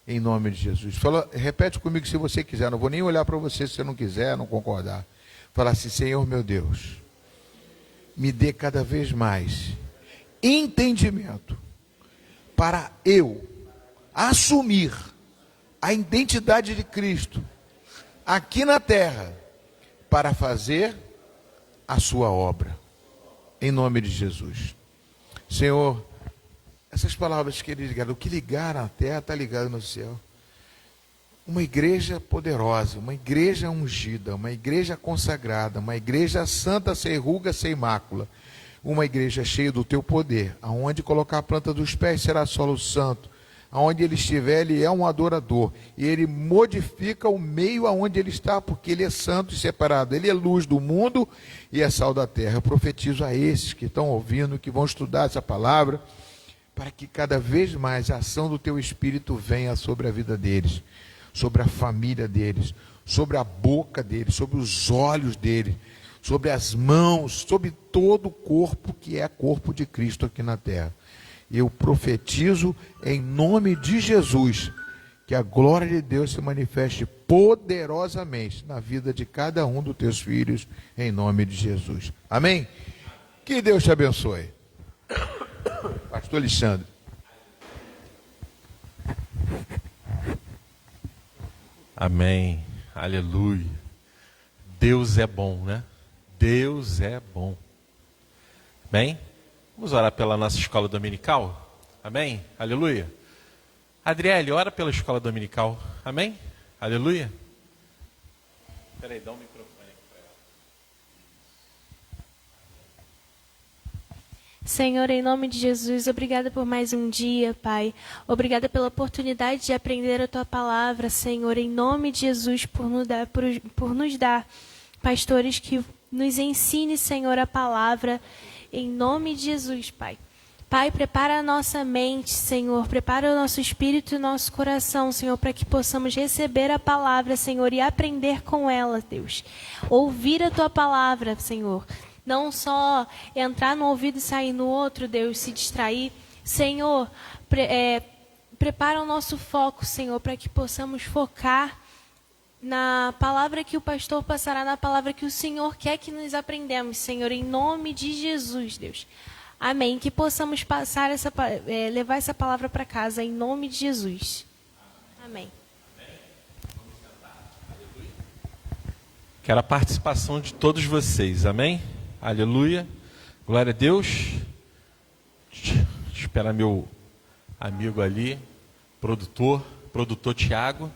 em nome de Jesus. Fala, repete comigo se você quiser, não vou nem olhar para você se você não quiser, não concordar. Fala assim, Senhor meu Deus, me dê cada vez mais entendimento para eu assumir a identidade de Cristo aqui na terra para fazer a sua obra, em nome de Jesus. Senhor, essas palavras que ele ligaram, o que ligar na terra está ligado no céu. Uma igreja poderosa, uma igreja ungida, uma igreja consagrada, uma igreja santa, sem ruga, sem mácula, uma igreja cheia do teu poder, aonde colocar a planta dos pés será solo santo, aonde ele estiver, ele é um adorador, e ele modifica o meio aonde ele está, porque ele é santo e separado, ele é luz do mundo e é sal da terra. Eu profetizo a esses que estão ouvindo, que vão estudar essa palavra, para que cada vez mais a ação do teu Espírito venha sobre a vida deles, sobre a família deles, sobre a boca deles, sobre os olhos deles, sobre as mãos, sobre todo o corpo que é corpo de Cristo aqui na terra. Eu profetizo em nome de Jesus que a glória de Deus se manifeste poderosamente na vida de cada um dos teus filhos, em nome de Jesus. Amém? Que Deus te abençoe. Pastor Alexandre. Amém. Aleluia. Deus é bom, né? Deus é bom. Bem, vamos orar pela nossa escola dominical? Amém? Aleluia. Adriele, ora pela escola dominical. Amém? Aleluia. Espera aí, dá um microfone aqui para ela. Senhor, em nome de Jesus, obrigada por mais um dia, Pai. Obrigada pela oportunidade de aprender a Tua palavra, Senhor, em nome de Jesus, por nos dar pastores que nos ensine, Senhor, a palavra, em nome de Jesus, Pai. Pai, prepara a nossa mente, Senhor, prepara o nosso espírito e o nosso coração, Senhor, para que possamos receber a palavra, Senhor, e aprender com ela, Deus. Ouvir a Tua palavra, Senhor. Não só entrar no ouvido e sair no outro, Deus, se distrair. Senhor, prepara o nosso foco, Senhor, para que possamos focar na palavra que o pastor passará, na palavra que o Senhor quer que nos aprendamos, Senhor, em nome de Jesus, Deus. Amém. Que possamos levar essa palavra para casa, em nome de Jesus. Amém. Quero a participação de todos vocês, amém? Aleluia. Glória a Deus. Espera meu amigo ali, produtor Tiago,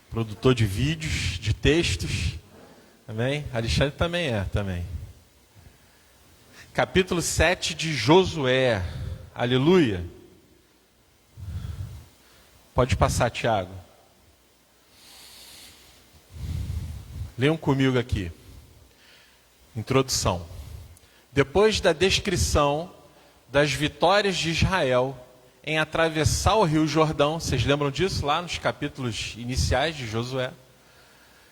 produtor de vídeos, de textos, amém? Alexandre também. Capítulo 7 de Josué, aleluia. Pode passar, Tiago. Leiam comigo aqui. Introdução. Depois da descrição das vitórias de Israel em atravessar o Rio Jordão, vocês lembram disso lá nos capítulos iniciais de Josué?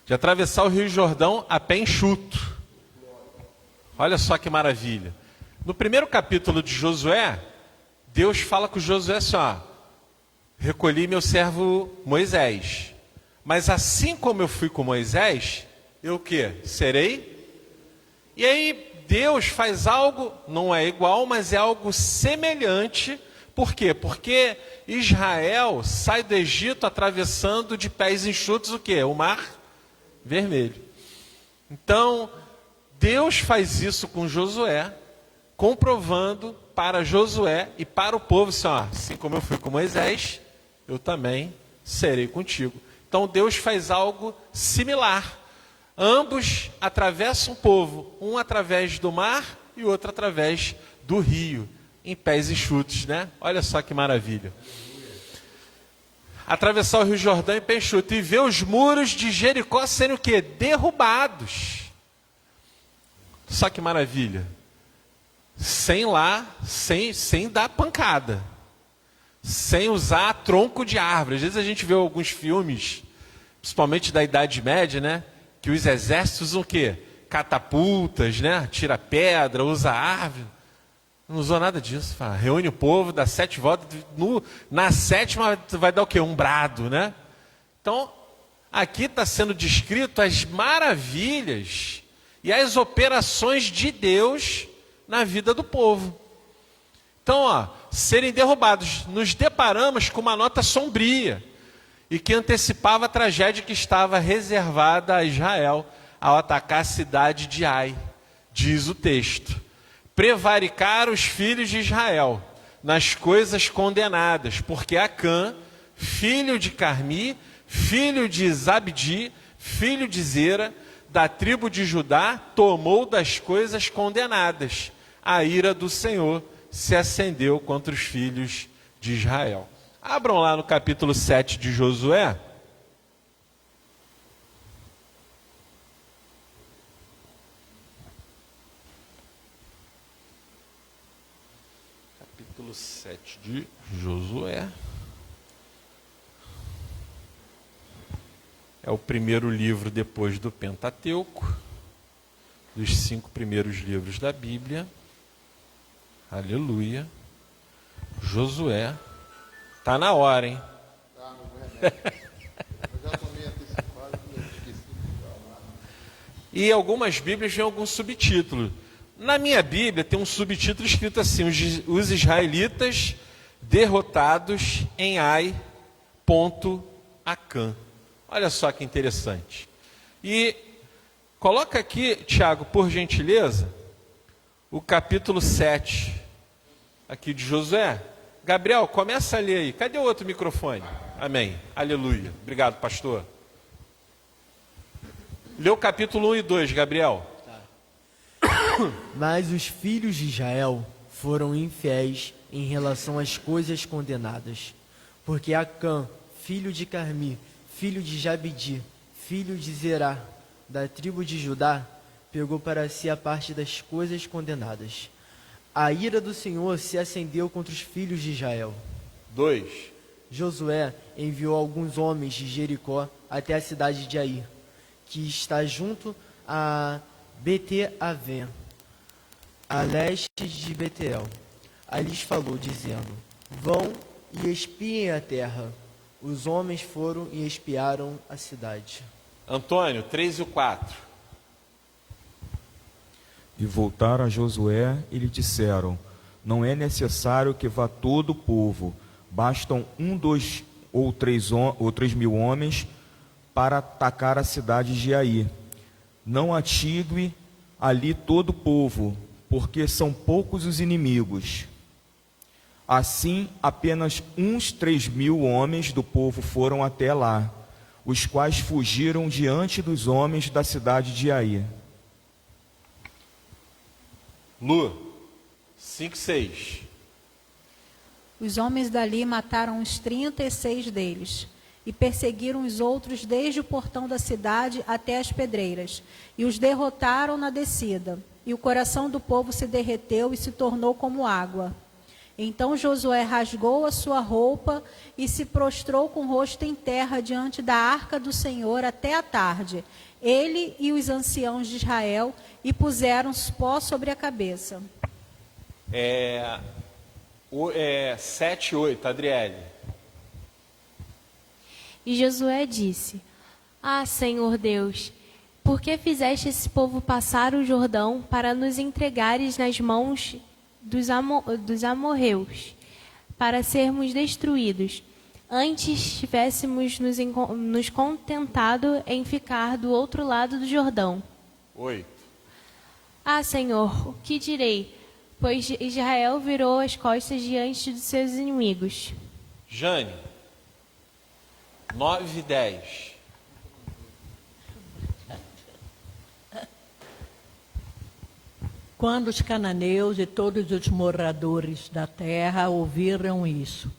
De atravessar o Rio Jordão a pé enxuto. Olha só que maravilha. No primeiro capítulo de Josué, Deus fala com Josué assim, ó, recolhi meu servo Moisés. Mas assim como eu fui com Moisés, eu o quê? Serei? E aí Deus faz algo, não é igual, mas é algo semelhante. Por quê? Porque Israel sai do Egito atravessando de pés enxutos o quê? O Mar Vermelho. Então, Deus faz isso com Josué, comprovando para Josué e para o povo, assim, ó, assim como eu fui com Moisés, eu também serei contigo. Então Deus faz algo similar. Ambos atravessam o povo, um através do mar e o outro através do rio, em pés enxutos, né? Olha só que maravilha. Atravessar o Rio Jordão em pé enxuto e ver os muros de Jericó sendo o quê? Derrubados. Só que maravilha, sem dar pancada, sem usar tronco de árvore. Às vezes a gente vê alguns filmes, principalmente da Idade Média, né? Que os exércitos usam o quê? Catapultas, né? Tira pedra, usa árvore. Não usou nada disso. Fala, reúne o povo, dá 7 voltas, na 7ª vai dar o quê? Um brado, né? Então, aqui está sendo descrito as maravilhas e as operações de Deus na vida do povo. Então, ó, serem derrubados, nos deparamos com uma nota sombria e que antecipava a tragédia que estava reservada a Israel ao atacar a cidade de Ai. Diz o texto: prevaricaram os filhos de Israel nas coisas condenadas, porque Acã, filho de Carmi, filho de Zabdi, filho de Zera, da tribo de Judá, tomou das coisas condenadas. A ira do Senhor se acendeu contra os filhos de Israel. Abram lá no capítulo 7 de Josué. Capítulo 7 de Josué. É o primeiro livro depois do Pentateuco, dos 5 primeiros livros da Bíblia. Aleluia. Josué. Está na hora, hein? Tá, não é. Eu já tomei antecipado e esqueci de falar. E algumas Bíblias têm algum subtítulo. Na minha Bíblia tem um subtítulo escrito assim: os israelitas derrotados em Ai, Acã. Olha só que interessante. E coloca aqui, Tiago, por gentileza, o capítulo 7 aqui de Josué. Gabriel, começa a ler aí. Cadê o outro microfone? Amém. Aleluia. Obrigado, pastor. Lê o capítulo 1 e 2, Gabriel. Mas os filhos de Israel foram infiéis em relação às coisas condenadas. Porque Acã, filho de Carmi, filho de Jabidi, filho de Zerá, da tribo de Judá, pegou para si a parte das coisas condenadas. A ira do Senhor se acendeu contra os filhos de Israel. 2. Josué enviou alguns homens de Jericó até a cidade de Ai, que está junto a Bete-Avém, a leste de Betel. Ali lhes falou, dizendo: vão e espiem a terra. Os homens foram e espiaram a cidade. Antônio, 3 e o 4. E voltaram a Josué e lhe disseram: não é necessário que vá todo o povo, bastam 1, 2 ou 3 mil homens para atacar a cidade de Ai. Não atigue ali todo o povo, porque são poucos os inimigos. Assim, apenas uns 3 mil homens do povo foram até lá, os quais fugiram diante dos homens da cidade de Ai. Lu, 5, 6. Os homens dali mataram uns 36 deles, e perseguiram os outros desde o portão da cidade até as pedreiras, e os derrotaram na descida. E o coração do povo se derreteu e se tornou como água. Então Josué rasgou a sua roupa e se prostrou com o rosto em terra diante da arca do Senhor até a tarde, ele e os anciãos de Israel, e puseram pó sobre a cabeça. 7 e 8, Adriele. E Josué disse: Ah, Senhor Deus, por que fizeste esse povo passar o Jordão para nos entregares nas mãos dos amorreus, para sermos destruídos? Antes tivéssemos nos contentado em ficar do outro lado do Jordão. 8. Ah, Senhor, o que direi? Pois Israel virou as costas diante dos seus inimigos. Jane, 9 e 10. Quando os cananeus e todos os moradores da terra ouviram isso,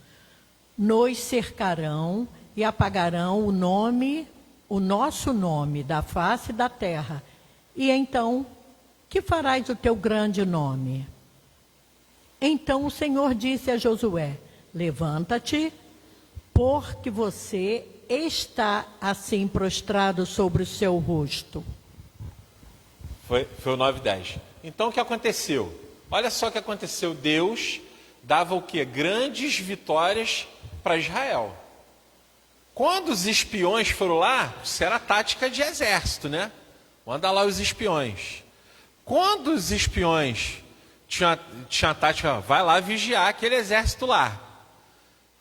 nos cercarão e apagarão o nosso nome da face da terra. E então, que farás o teu grande nome? Então o Senhor disse a Josué: levanta-te, porque você está assim prostrado sobre o seu rosto. Foi o 9 e 10. Então o que aconteceu? Olha só o que aconteceu. Deus dava o quê? Grandes vitórias para Israel. Quando os espiões foram lá, isso era tática de exército, né? Manda lá os espiões. Quando os espiões tinha a tática, vai lá vigiar aquele exército lá.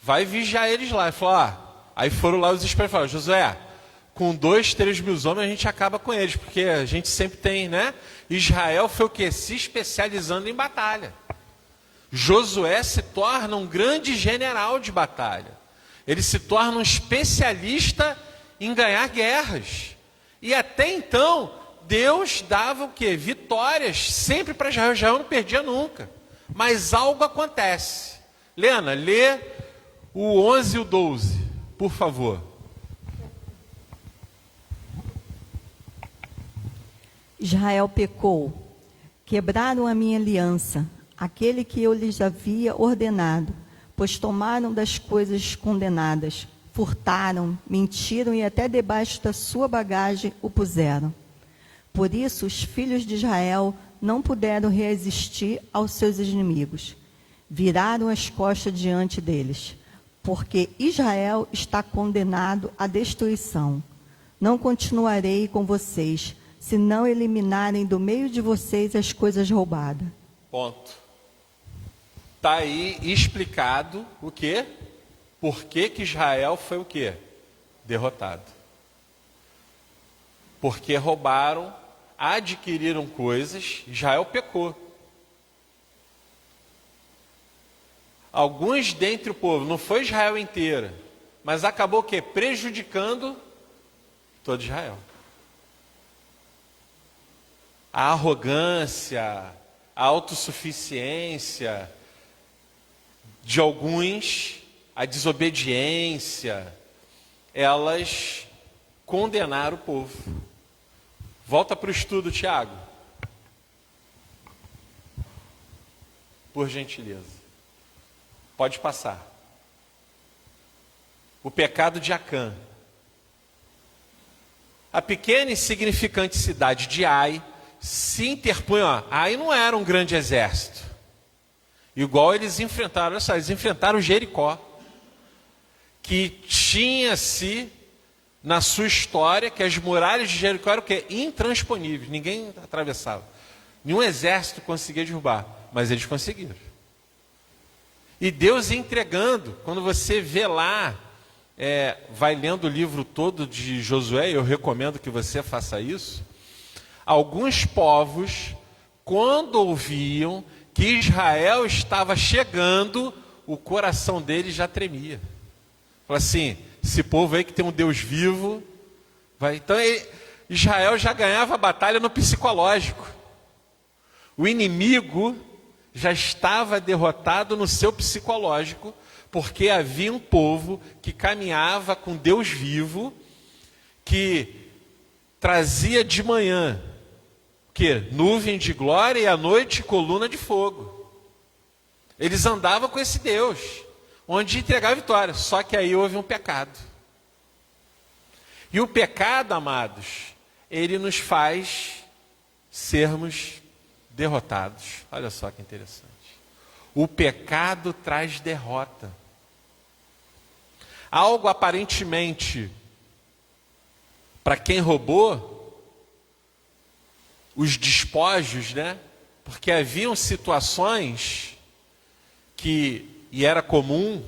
Vai vigiar eles lá. Ele falou, aí foram lá os espiões e falaram: Josué, com 2, 3 mil homens a gente acaba com eles, porque a gente sempre tem, né? Israel foi o quê? Se especializando em batalha. Josué se torna um grande general de batalha. Ele se torna um especialista em ganhar guerras. E até então, Deus dava o quê? Vitórias sempre para Israel. Israel não perdia nunca. Mas algo acontece. Lena, lê o 11 e o 12, por favor. Israel pecou, quebraram a minha aliança, aquele que eu lhes havia ordenado, pois tomaram das coisas condenadas, furtaram, mentiram e até debaixo da sua bagagem o puseram. Por isso os filhos de Israel não puderam resistir aos seus inimigos. Viraram as costas diante deles, porque Israel está condenado à destruição. Não continuarei com vocês, se não eliminarem do meio de vocês as coisas roubadas. Ponto. Está aí explicado o quê? Por que Israel foi o quê? Derrotado. Porque roubaram, adquiriram coisas, Israel pecou. Alguns dentre o povo, não foi Israel inteira, mas acabou o quê? Prejudicando todo Israel. A arrogância, a autossuficiência de alguns, a desobediência, elas condenaram o povo. Volta para o estudo, Tiago. Por gentileza. Pode passar. O pecado de Acã. A pequena e insignificante cidade de Ai se interpunha. Ai não era um grande exército. Igual eles enfrentaram, olha só, eles enfrentaram Jericó, que tinha-se na sua história que as muralhas de Jericó eram o quê? Intransponíveis, ninguém atravessava. Nenhum exército conseguia derrubar, mas eles conseguiram. E Deus entregando, quando você vê lá, vai lendo o livro todo de Josué, eu recomendo que você faça isso. Alguns povos, quando ouviam que Israel estava chegando, o coração deles já tremia. Fala assim, esse povo aí que tem um Deus vivo, vai. Então Israel já ganhava a batalha no psicológico. O inimigo já estava derrotado no seu psicológico, porque havia um povo que caminhava com Deus vivo, que trazia de manhã nuvem de glória e à noite coluna de fogo. Eles andavam com esse Deus, onde entregava a vitória. Só que aí houve um pecado. E o pecado, amados, ele nos faz sermos derrotados. Olha só que interessante. O pecado traz derrota. Algo aparentemente, para quem roubou, os despojos, né? Porque haviam situações e era comum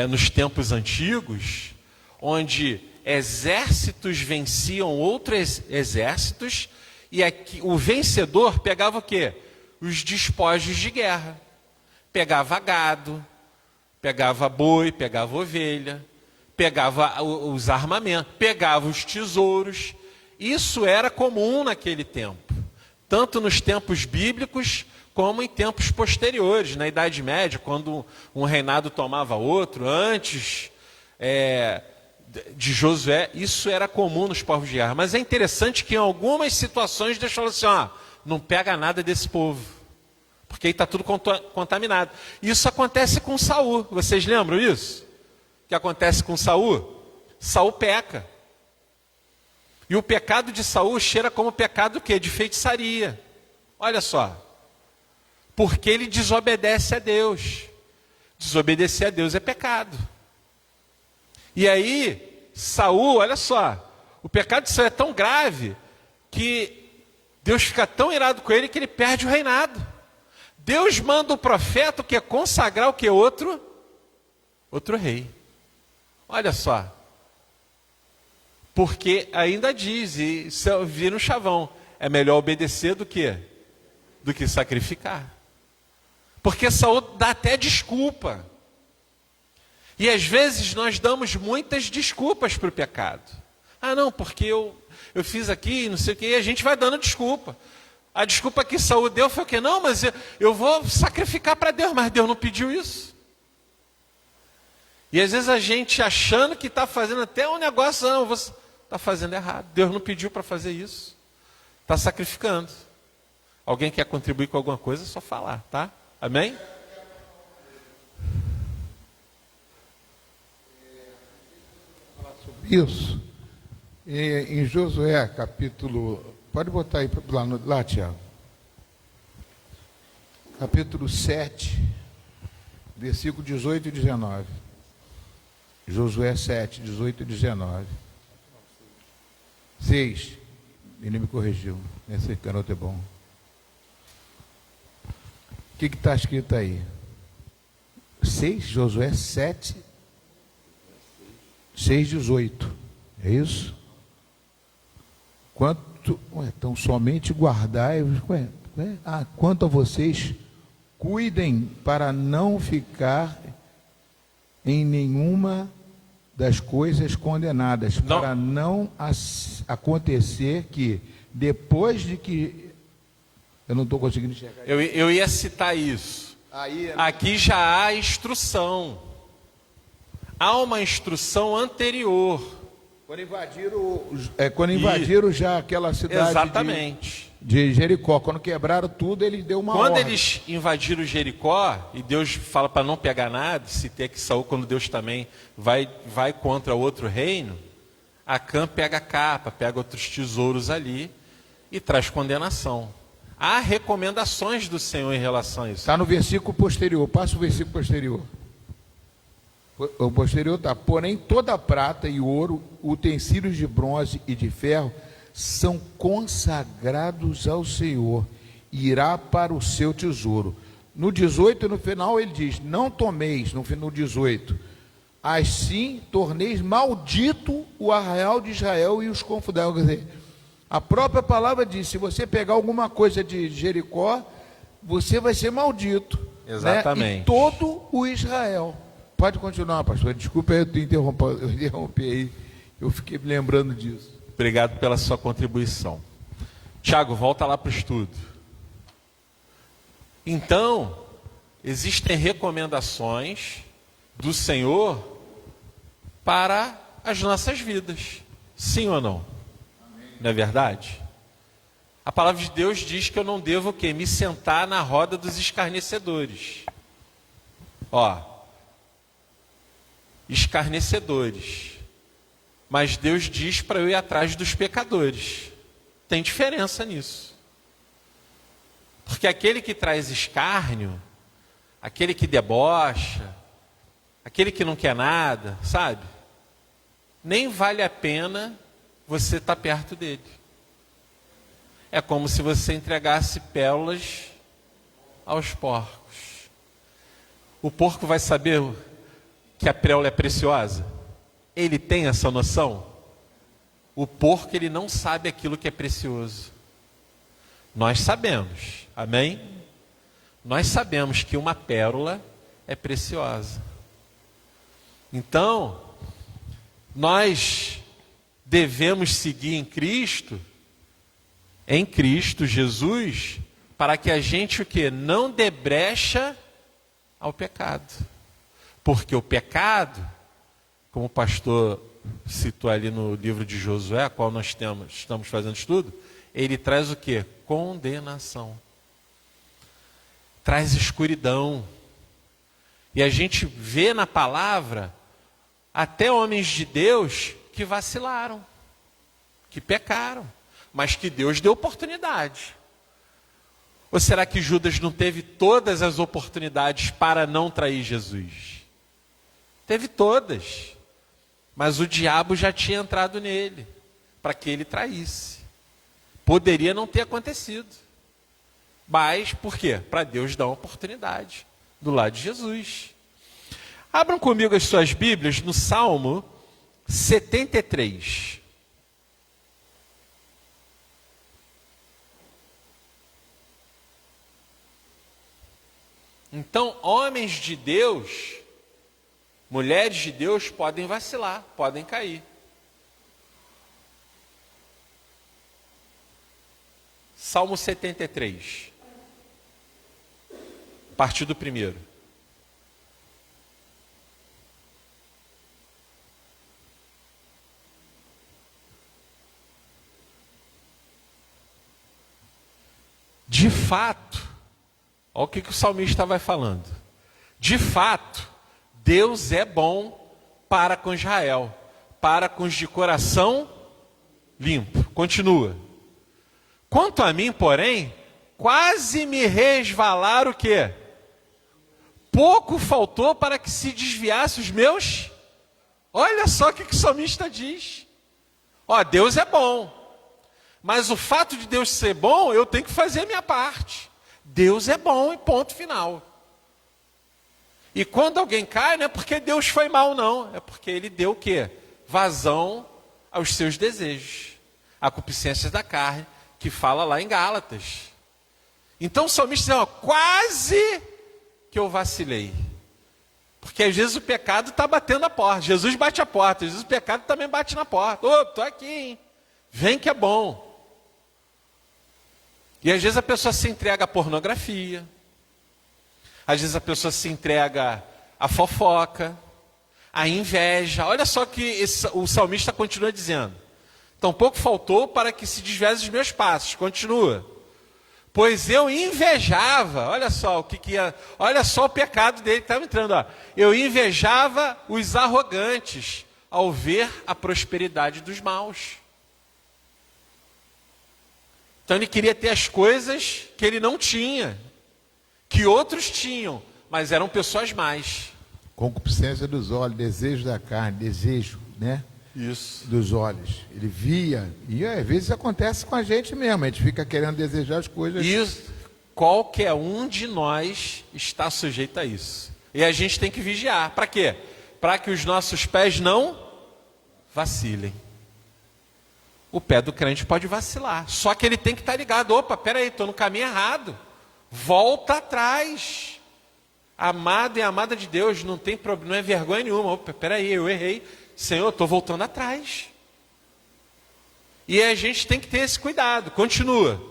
nos tempos antigos, onde exércitos venciam outros exércitos e o vencedor pegava o quê? Os despojos de guerra. Pegava gado, pegava boi, pegava ovelha, pegava os armamentos, pegava os tesouros. Isso era comum naquele tempo, tanto nos tempos bíblicos como em tempos posteriores, na Idade Média, quando um reinado tomava outro, antes de Josué, isso era comum nos povos de guerra. Mas é interessante que em algumas situações Deus falou assim, não pega nada desse povo, porque aí está tudo contaminado. Isso acontece com Saul, vocês lembram isso? O que acontece com Saul? Saul peca. E o pecado de Saul cheira como pecado de feitiçaria. Olha só. Porque ele desobedece a Deus. Desobedecer a Deus é pecado. E aí, Saul, olha só. O pecado de Saul é tão grave que Deus fica tão irado com ele que ele perde o reinado. Deus manda o profeta que é consagrar o que? Outro rei. Olha só. Porque ainda diz, e se eu vir no chavão, é melhor obedecer do que sacrificar. Porque Saul dá até desculpa. E às vezes nós damos muitas desculpas para o pecado. Não, porque eu fiz aqui, não sei o quê, e a gente vai dando desculpa. A desculpa que Saul deu foi o quê? Não, mas eu vou sacrificar para Deus, mas Deus não pediu isso. E às vezes a gente achando que está fazendo até um negócio, não, você está fazendo errado. Deus não pediu para fazer isso. Está sacrificando. Alguém quer contribuir com alguma coisa? É só falar, tá? Amém? Isso. Em Josué, capítulo... Pode botar aí lá, Tiago. Capítulo 7, versículo 18 e 19. Josué 7, 18 e 19. 6. Ele me corrigiu. Esse garoto é bom. O que está escrito aí? 6, Josué 7, 6, 18. É isso? Então somente guardai. Quanto a vocês, cuidem para não ficar em nenhuma das coisas condenadas, para não acontecer que, depois de que Eu não estou conseguindo enxergar. Eu ia citar isso. Aqui já há instrução. Há uma instrução anterior. Quando invadiram já aquela cidade. Exatamente. De Jericó, quando quebraram tudo, ele deu uma Quando ordem. eles invadiram Jericó, e Deus fala para não pegar nada, se ter que sair, quando Deus também vai contra outro reino, Acã pega a capa, pega outros tesouros ali e traz condenação. Há recomendações do Senhor em relação a isso. Está no versículo posterior, passa o versículo posterior. O posterior está: porém toda a prata e ouro, utensílios de bronze e de ferro, são consagrados ao Senhor, irá para o seu tesouro. No 18, no final, ele diz: não tomeis, no 18, assim torneis maldito o arraial de Israel e os confundeis. Quer dizer, a própria palavra diz: se você pegar alguma coisa de Jericó, você vai ser maldito. Exatamente. Né? E todo o Israel. Pode continuar, pastor. Desculpa eu interromper aí. Eu fiquei me lembrando disso. Obrigado pela sua contribuição. Tiago, volta lá para o estudo. Então, existem recomendações do Senhor para as nossas vidas. Sim ou não? Não é verdade? A palavra de Deus diz que eu não devo o quê? Me sentar na roda dos escarnecedores. Escarnecedores. Mas Deus diz para eu ir atrás dos pecadores. Tem diferença nisso. Porque aquele que traz escárnio, aquele que debocha, aquele que não quer nada, sabe? Nem vale a pena você estar perto dele. É como se você entregasse pérolas aos porcos. O porco vai saber que a pérola é preciosa? Ele tem essa noção? O porco, ele não sabe aquilo que é precioso. Nós sabemos, amém? Nós sabemos que uma pérola é preciosa. Então, nós devemos seguir em Cristo Jesus, para que a gente o quê? Não dê brecha ao pecado. Porque o pecado, como o pastor citou ali no livro de Josué, a qual nós estamos fazendo estudo, ele traz o quê? Condenação. Traz escuridão. E a gente vê na palavra até homens de Deus que vacilaram, que pecaram, mas que Deus deu oportunidade. Ou será que Judas não teve todas as oportunidades para não trair Jesus? Teve todas. Mas o diabo já tinha entrado nele, para que ele traísse. Poderia não ter acontecido. Mas, por quê? Para Deus dar uma oportunidade, do lado de Jesus. Abram comigo as suas Bíblias no Salmo 73. Então, homens de Deus, mulheres de Deus podem vacilar, podem cair. Salmo 73. A partir do primeiro. De fato, olha o que o salmista vai falando. De fato, Deus é bom para com Israel, para com os de coração limpo. Continua. Quanto a mim, porém, quase me resvalar o quê? Pouco faltou para que se desviasse os meus. Olha só o que o salmista diz. Deus é bom. Mas o fato de Deus ser bom, eu tenho que fazer a minha parte. Deus é bom e ponto final. E quando alguém cai, não é porque Deus foi mal, não. É porque ele deu o quê? Vazão aos seus desejos. A concupiscência da carne, que fala lá em Gálatas. Então o salmista diz, quase que eu vacilei. Porque às vezes o pecado está batendo a porta. Jesus bate a porta, às vezes o pecado também bate na porta. Estou aqui, hein? Vem que é bom. E às vezes a pessoa se entrega à pornografia, às vezes a pessoa se entrega à fofoca, à inveja. Olha só que o salmista continua dizendo: tampouco faltou para que se desviasse os meus passos. Continua. Pois eu invejava, olha só olha só o pecado dele que estava entrando. Ó. Eu invejava os arrogantes ao ver a prosperidade dos maus. Então ele queria ter as coisas que ele não tinha, que outros tinham, mas eram pessoas más. Concupiscência dos olhos, desejo da carne, desejo, né? Isso. Dos olhos. Ele via, e às vezes acontece com a gente mesmo, a gente fica querendo desejar as coisas. E qualquer um de nós está sujeito a isso. E a gente tem que vigiar. Para quê? Para que os nossos pés não vacilem. O pé do crente pode vacilar, só que ele tem que estar ligado. Opa, peraí, estou no caminho errado. Volta atrás. Amado e amada de Deus, não tem problema, não é vergonha nenhuma. Opa, peraí, eu errei. Senhor, estou voltando atrás. E a gente tem que ter esse cuidado. Continua.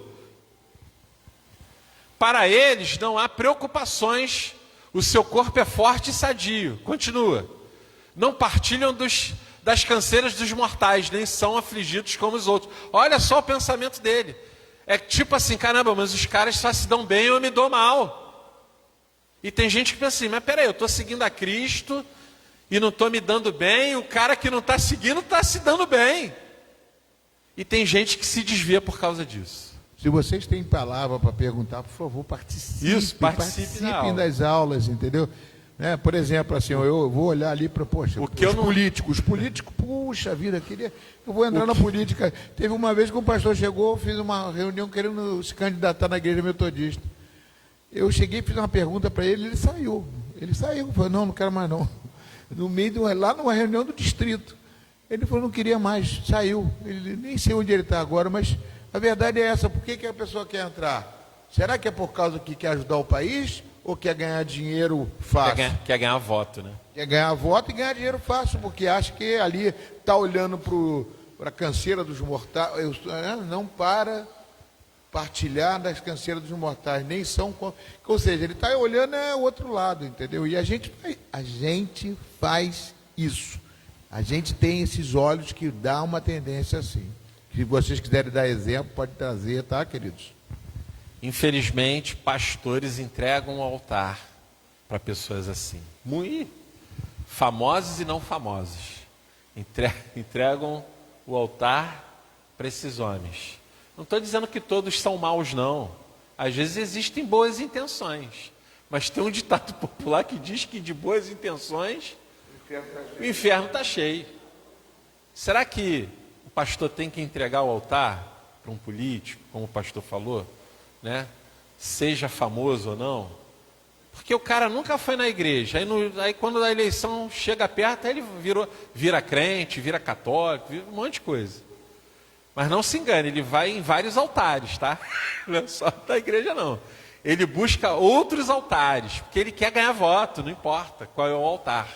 Para eles não há preocupações, o seu corpo é forte e sadio. Continua. Não partilham das canseiras dos mortais, nem são afligidos como os outros. Olha só o pensamento dele. É tipo assim, caramba, mas os caras só se dão bem, eu me dou mal. E tem gente que pensa assim, mas peraí, eu estou seguindo a Cristo e não estou me dando bem, o cara que não está seguindo está se dando bem. E tem gente que se desvia por causa disso. Se vocês têm palavra para perguntar, por favor, participem. Isso, participem das aulas, entendeu? Né? Por exemplo, assim, eu vou olhar ali para, poxa, os políticos, puxa vida, eu vou entrar na política. Teve uma vez que um pastor chegou, fiz uma reunião querendo se candidatar na igreja metodista. Eu cheguei, fiz uma pergunta para ele, ele saiu. Falou, não quero mais não. No meio lá numa reunião do distrito. Ele falou, não queria mais, saiu. Ele, nem sei onde ele está agora, mas a verdade é essa, por que a pessoa quer entrar? Será que é por causa que quer ajudar o país ou quer ganhar dinheiro fácil? Quer ganhar voto, né? Quer ganhar voto e ganhar dinheiro fácil, porque acha que ali está olhando para a canseira dos mortais, não para partilhar das canseiras dos mortais, nem são... Ou seja, ele está olhando o outro lado, entendeu? E a gente faz isso. A gente tem esses olhos que dá uma tendência assim. Se vocês quiserem dar exemplo, pode trazer, tá, queridos? Infelizmente, pastores entregam o altar para pessoas assim. Muito famosos e não famosos. Entregam o altar para esses homens. Não estou dizendo que todos são maus, não. Às vezes existem boas intenções. Mas tem um ditado popular que diz que de boas intenções o inferno está cheio. Será que o pastor tem que entregar o altar para um político, como o pastor falou, né? Seja famoso ou não? Porque o cara nunca foi na igreja. Aí quando a eleição chega perto, aí ele vira crente, vira católico, vira um monte de coisa. Mas não se engane, ele vai em vários altares, tá? Não é só da igreja, não. Ele busca outros altares, porque ele quer ganhar voto, não importa qual é o altar.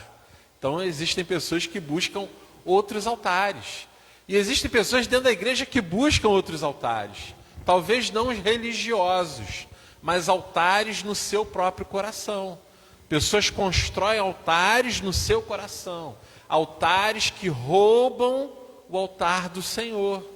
Então existem pessoas que buscam outros altares. E existem pessoas dentro da igreja que buscam outros altares. Talvez não os religiosos, mas altares no seu próprio coração. Pessoas constroem altares no seu coração. Altares que roubam o altar do Senhor.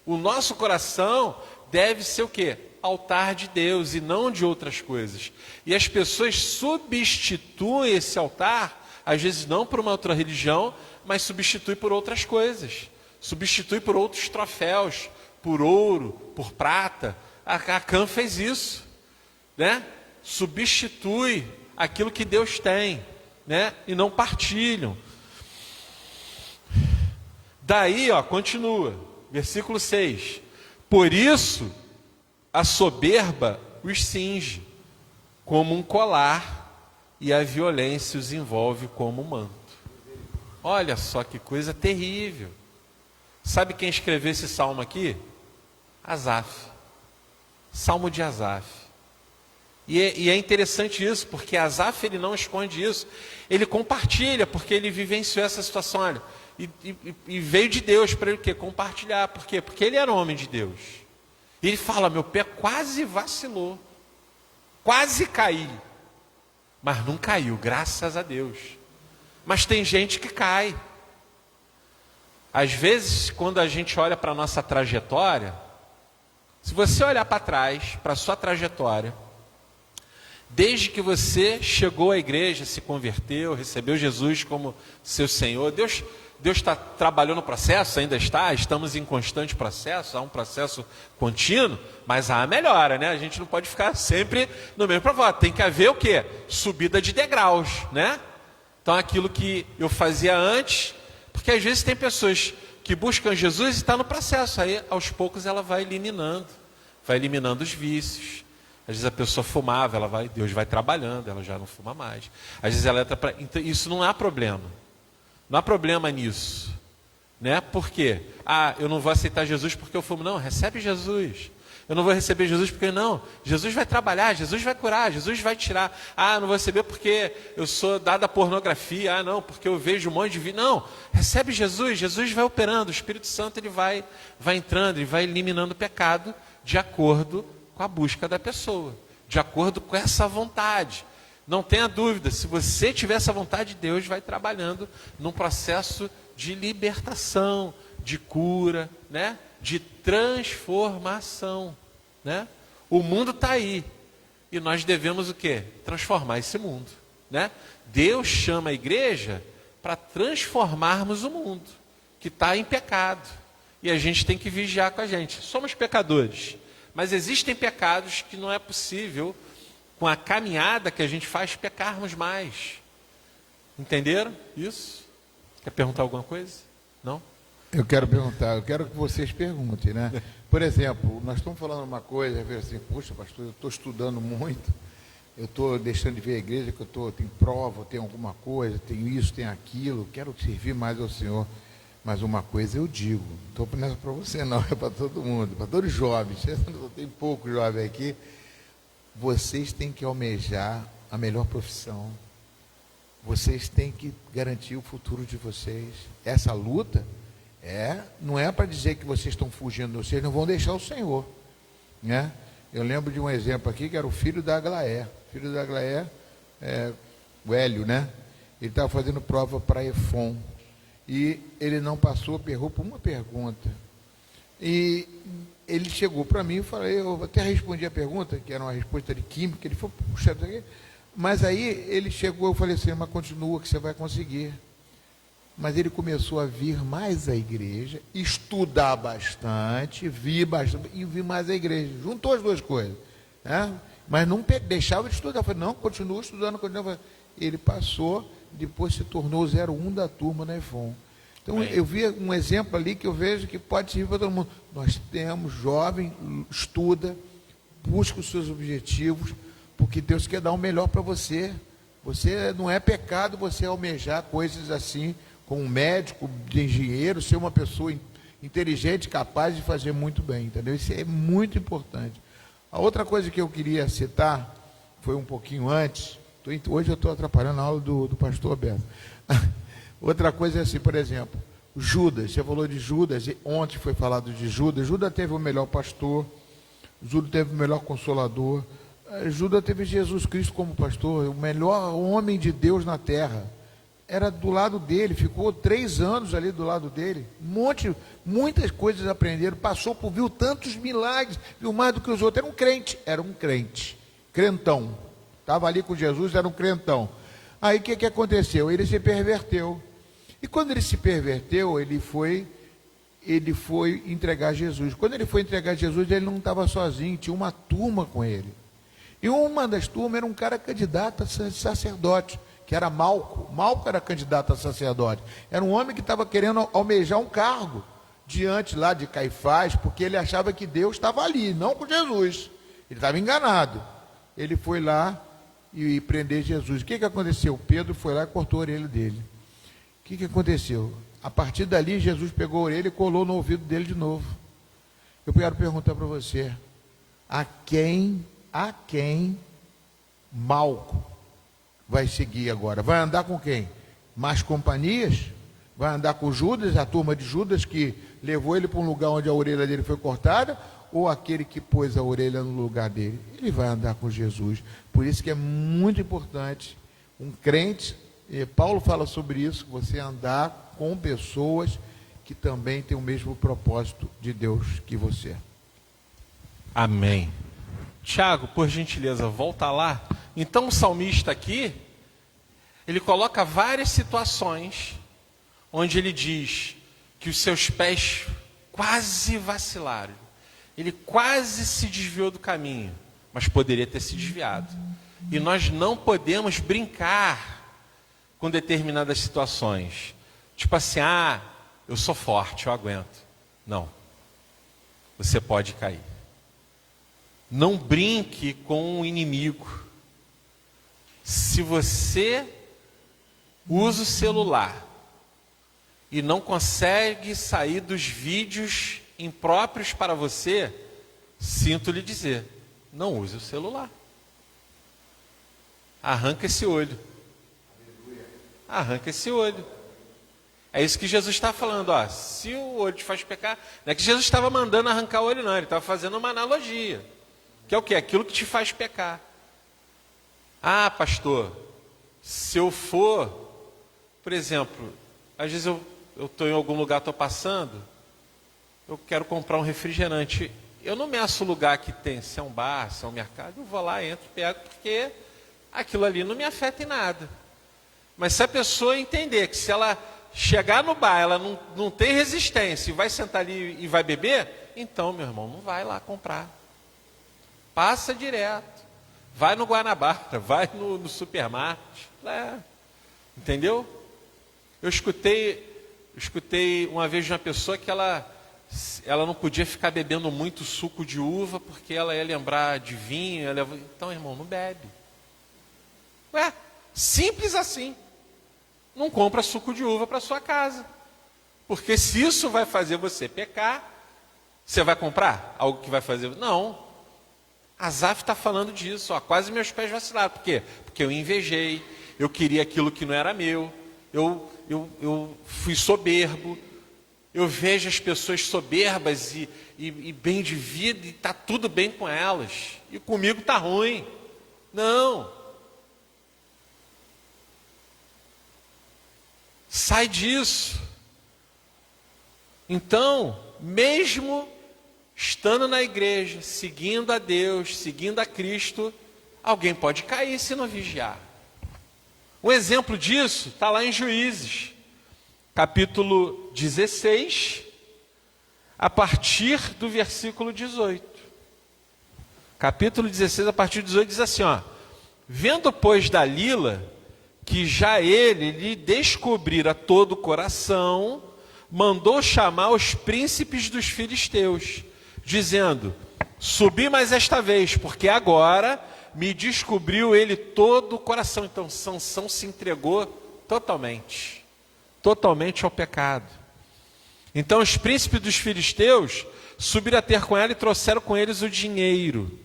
O nosso coração deve ser o quê? Altar de Deus e não de outras coisas. E as pessoas substituem esse altar, às vezes não por uma outra religião, mas substitui por outras coisas. Substitui por outros troféus, por ouro, por prata. A Cã fez isso, né? Substitui aquilo que Deus tem, né? E não partilham. Daí, continua, versículo 6. Por isso, a soberba os cinge como um colar e a violência os envolve como um manto. Olha só que coisa terrível. Sabe quem escreveu esse salmo aqui? Asaf. Salmo de Asaf. E é interessante isso, porque Asaf ele não esconde isso. Ele compartilha, porque ele vivenciou essa situação. Olha, e veio de Deus para ele o quê? Compartilhar. Por quê? Porque ele era um homem de Deus. E ele fala: meu pé quase vacilou, quase caí, mas não caiu, graças a Deus. Mas tem gente que cai. Às vezes, quando a gente olha para a nossa trajetória, se você olhar para trás, para a sua trajetória, desde que você chegou à igreja, se converteu, recebeu Jesus como seu Senhor, Deus está trabalhando no processo, ainda está, estamos em constante processo, há um processo contínuo, mas há a melhora, né? A gente não pode ficar sempre no mesmo provoto, tem que haver o quê? Subida de degraus, né? Então aquilo que eu fazia antes, porque às vezes tem pessoas que buscam Jesus e está no processo, aí aos poucos ela vai eliminando os vícios. Às vezes a pessoa fumava, Deus vai trabalhando, ela já não fuma mais. Às vezes ela entra então, isso não há problema. Não há problema nisso, né? Por quê? Eu não vou aceitar Jesus porque eu fumo. Não, recebe Jesus. Eu não vou receber Jesus porque não. Jesus vai trabalhar, Jesus vai curar, Jesus vai tirar. Eu não vou receber porque eu sou dado à pornografia. Não, porque eu vejo um monte de vida. Não, recebe Jesus, Jesus vai operando. O Espírito Santo ele vai entrando, ele vai eliminando o pecado de acordo com a busca da pessoa, de acordo com essa vontade. Não tenha dúvida, se você tiver essa vontade, Deus vai trabalhando num processo de libertação, de cura, né? De transformação, né? O mundo está aí e nós devemos o quê? Transformar esse mundo, né? Deus chama a igreja para transformarmos o mundo que está em pecado e a gente tem que vigiar com a gente. Somos pecadores, mas existem pecados que não é possível, com a caminhada que a gente faz, pecarmos mais. Entenderam isso? Quer perguntar alguma coisa? Não? Eu quero perguntar, eu quero que vocês perguntem, né? Por exemplo, nós estamos falando uma coisa, assim, poxa, pastor, eu estou estudando muito, eu estou deixando de ver a igreja, que tenho prova, tenho alguma coisa, tenho isso, tenho aquilo, quero servir mais ao Senhor. Mas uma coisa eu digo, não estou nessa para você não, é para todo mundo, para todos os jovens, tem poucos jovens aqui, vocês têm que almejar a melhor profissão, vocês têm que garantir o futuro de vocês. Essa luta não é para dizer que vocês estão fugindo, vocês não vão deixar o Senhor, né? Eu lembro de um exemplo aqui, que era o filho da Aglaé. O filho da Aglaé, o Hélio, né? Ele estava fazendo prova para Efon, e ele não passou, errou por uma pergunta. E ele chegou para mim e falei, eu até respondi a pergunta, que era uma resposta de química, ele falou, puxa, mas aí ele chegou, eu falei assim, mas continua que você vai conseguir. Mas ele começou a vir mais à igreja, estudar bastante, vir mais à igreja, juntou as duas coisas, né? Mas não deixava de estudar, eu falei, não, continua estudando, ele passou, depois se tornou 01 da turma na EFON. Então, eu vi um exemplo ali que eu vejo que pode servir para todo mundo. Nós temos jovem, estuda, busca os seus objetivos, porque Deus quer dar o melhor para você. Você não é pecado você almejar coisas assim, como um médico, de engenheiro, ser uma pessoa inteligente, capaz de fazer muito bem, entendeu? Isso é muito importante. A outra coisa que eu queria citar, foi um pouquinho antes, hoje eu estou atrapalhando a aula do pastor Alberto. Outra coisa é assim, por exemplo, Judas, você falou de Judas, ontem foi falado de Judas. Judas teve o melhor pastor, Judas teve o melhor consolador, Judas teve Jesus Cristo como pastor, o melhor homem de Deus na terra. Era do lado dele, ficou 3 anos ali do lado dele, muitas coisas aprenderam, viu tantos milagres, viu mais do que os outros. Era um crente, crentão, estava ali com Jesus, era um crentão. Aí o que aconteceu? Ele se perverteu. E quando ele se perverteu, ele foi entregar Jesus. Quando ele foi entregar Jesus, ele não estava sozinho, tinha uma turma com ele. E uma das turmas era um cara candidato a sacerdote, que era Malco. Malco era candidato a sacerdote. Era um homem que estava querendo almejar um cargo diante lá de Caifás, porque ele achava que Deus estava ali, não com Jesus. Ele estava enganado. Ele foi lá e prender Jesus. O que aconteceu? Pedro foi lá e cortou a orelha dele. O que aconteceu? A partir dali, Jesus pegou a orelha e colou no ouvido dele de novo. Eu quero perguntar para você, a quem Malco vai seguir agora? Vai andar com quem? Más companhias? Vai andar com Judas, a turma de Judas que levou ele para um lugar onde a orelha dele foi cortada? ou aquele que pôs a orelha no lugar dele? Ele vai andar com Jesus. Por isso que é muito importante um crente, e Paulo fala sobre isso, você andar com pessoas que também têm o mesmo propósito de Deus que você. Amém. Tiago, por gentileza, volta lá. Então o salmista aqui, ele coloca várias situações onde ele diz que os seus pés quase vacilaram. Ele quase se desviou do caminho, mas poderia ter se desviado. E nós não podemos brincar com determinadas situações. Tipo assim, eu sou forte, eu aguento. Não. Você pode cair. Não brinque com o inimigo. Se você usa o celular e não consegue sair dos vídeos impróprios para você, sinto lhe dizer, não use o celular. Arranca esse olho. Arranca esse olho. É isso que Jesus está falando. Se o olho te faz pecar, não é que Jesus estava mandando arrancar o olho, não. Ele estava fazendo uma analogia. Que é o quê? Aquilo que te faz pecar. Pastor, se eu for, por exemplo, às vezes eu estou em algum lugar, estou passando, eu quero comprar um refrigerante. Eu não meço o lugar que tem, se é um bar, se é um mercado, eu vou lá, entro, pego, porque aquilo ali não me afeta em nada. Mas se a pessoa entender que se ela chegar no bar, ela não tem resistência e vai sentar ali e vai beber, então, meu irmão, não vai lá comprar. Passa direto. Vai no Guanabara, vai no supermarket. Entendeu? Eu escutei uma vez de uma pessoa que ela não podia ficar bebendo muito suco de uva porque ela ia lembrar de vinho. Então, irmão, não bebe. Simples assim. Não compra suco de uva para sua casa. Porque se isso vai fazer você pecar, você vai comprar algo que vai fazer... Não. Asaf está falando disso. Quase meus pés vacilaram. Por quê? Porque eu invejei. Eu queria aquilo que não era meu. Eu fui soberbo. Eu vejo as pessoas soberbas e bem de vida e está tudo bem com elas. E comigo está ruim. Não. Sai disso. Então, mesmo estando na igreja, seguindo a Deus, seguindo a Cristo, alguém pode cair se não vigiar. Um exemplo disso está lá em Juízes, capítulo 16, a partir do versículo 18. Capítulo 16, a partir do 18, diz assim, vendo, pois, Dalila, que já ele lhe descobrira todo o coração, mandou chamar os príncipes dos filisteus, dizendo, subi mais esta vez, porque agora me descobriu ele todo o coração. Então Sansão se entregou totalmente ao pecado. Então os príncipes dos filisteus subiram a ter com ela e trouxeram com eles o dinheiro.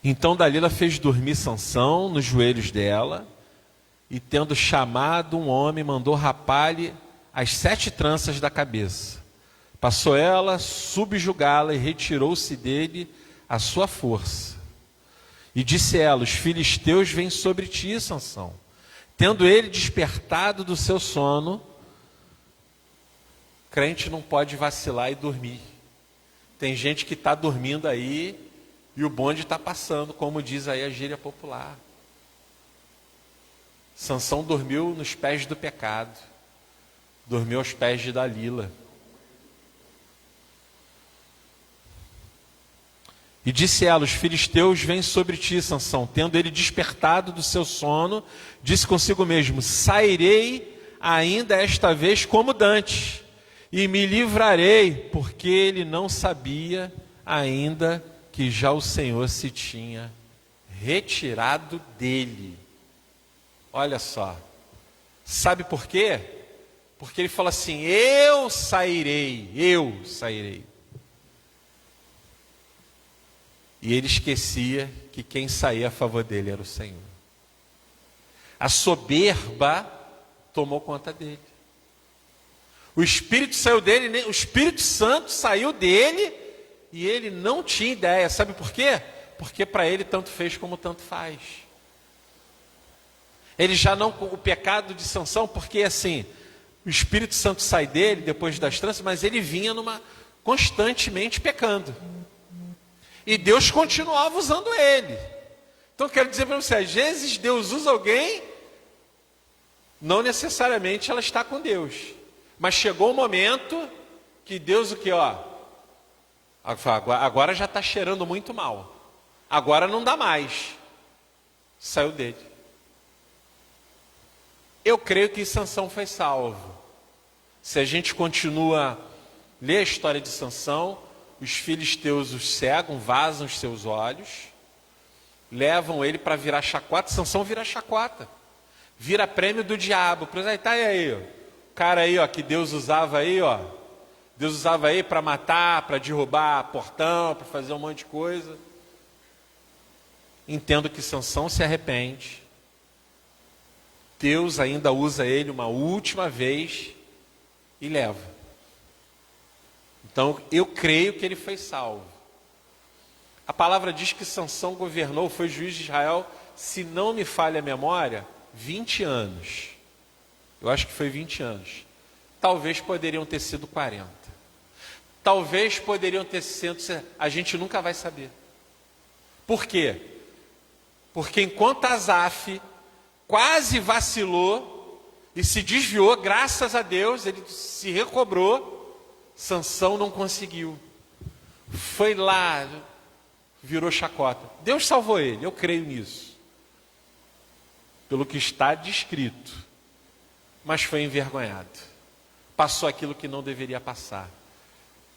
Então Dalila fez dormir Sansão nos joelhos dela, e tendo chamado um homem, mandou rapar-lhe as 7 tranças da cabeça. Passou ela, subjugá-la, e retirou-se dele a sua força. E disse ela, os filisteus vêm sobre ti, Sansão. Tendo ele despertado do seu sono, crente não pode vacilar e dormir. Tem gente que está dormindo aí, e o bonde está passando, como diz aí a gíria popular. Sansão dormiu nos pés do pecado. Dormiu aos pés de Dalila. E disse ela, os filisteus vêm sobre ti, Sansão. Tendo ele despertado do seu sono, disse consigo mesmo, sairei ainda esta vez como dantes, e me livrarei, porque ele não sabia ainda que já o Senhor se tinha retirado dele. Olha só, sabe por quê? Porque ele fala assim, eu sairei. E ele esquecia que quem saía a favor dele era o Senhor. A soberba tomou conta dele. O Espírito saiu dele, o Espírito Santo saiu dele e ele não tinha ideia. Sabe por quê? Porque para ele tanto fez como tanto faz. Ele já não, o pecado de Sansão, porque assim, o Espírito Santo sai dele depois das tranças, mas ele vinha constantemente pecando. E Deus continuava usando ele. Então eu quero dizer para você, às vezes Deus usa alguém, não necessariamente ela está com Deus. Mas chegou um momento que Deus o que, agora já está cheirando muito mal. Agora não dá mais. Saiu dele. Eu creio que Sansão foi salvo. Se a gente continua a ler a história de Sansão, os filisteus os cegam, vazam os seus olhos, levam ele para virar chacota. Sansão vira chacota. Vira prêmio do diabo. Tá aí, ó. O cara aí, ó, que Deus usava aí, ó. Deus usava aí para matar, para derrubar portão, para fazer um monte de coisa. Entendo que Sansão se arrepende. Deus ainda usa ele uma última vez e leva. Então, eu creio que ele foi salvo. A palavra diz que Sansão governou, foi juiz de Israel, se não me falha a memória, 20 anos. Eu acho que foi 20 anos. Talvez poderiam ter sido 40. Talvez poderiam ter sido... A gente nunca vai saber. Por quê? Porque enquanto Asaf quase vacilou e se desviou, graças a Deus, ele se recobrou, Sansão não conseguiu. Foi lá, virou chacota. Deus salvou ele, eu creio nisso. Pelo que está descrito. Mas foi envergonhado. Passou aquilo que não deveria passar.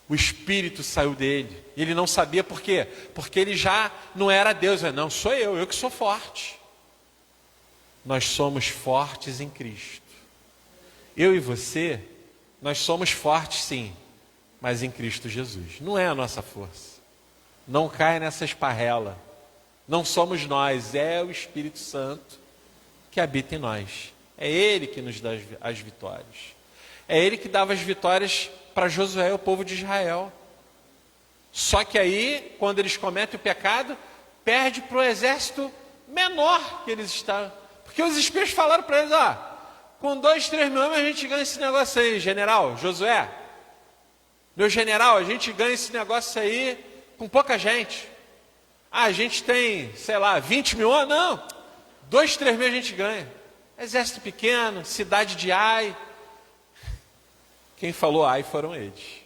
O espírito saiu dele. E ele não sabia por quê. Porque ele já não era Deus. Não, sou eu que sou forte. Nós somos fortes em Cristo. Eu e você, nós somos fortes sim, mas em Cristo Jesus. Não é a nossa força. Não cai nessa esparrela. Não somos nós, é o Espírito Santo que habita em nós. É Ele que nos dá as vitórias. É Ele que dava as vitórias para Josué e o povo de Israel. Só que aí, quando eles cometem o pecado, perde para o exército menor que eles estavam. Porque os espias falaram para eles, com 2, 3 mil homens a gente ganha esse negócio aí, general, Josué. Meu general, a gente ganha esse negócio aí com pouca gente. A gente tem, 20 mil homens? Não, 2, 3 mil a gente ganha. Exército pequeno, cidade de Ai. Quem falou Ai foram eles.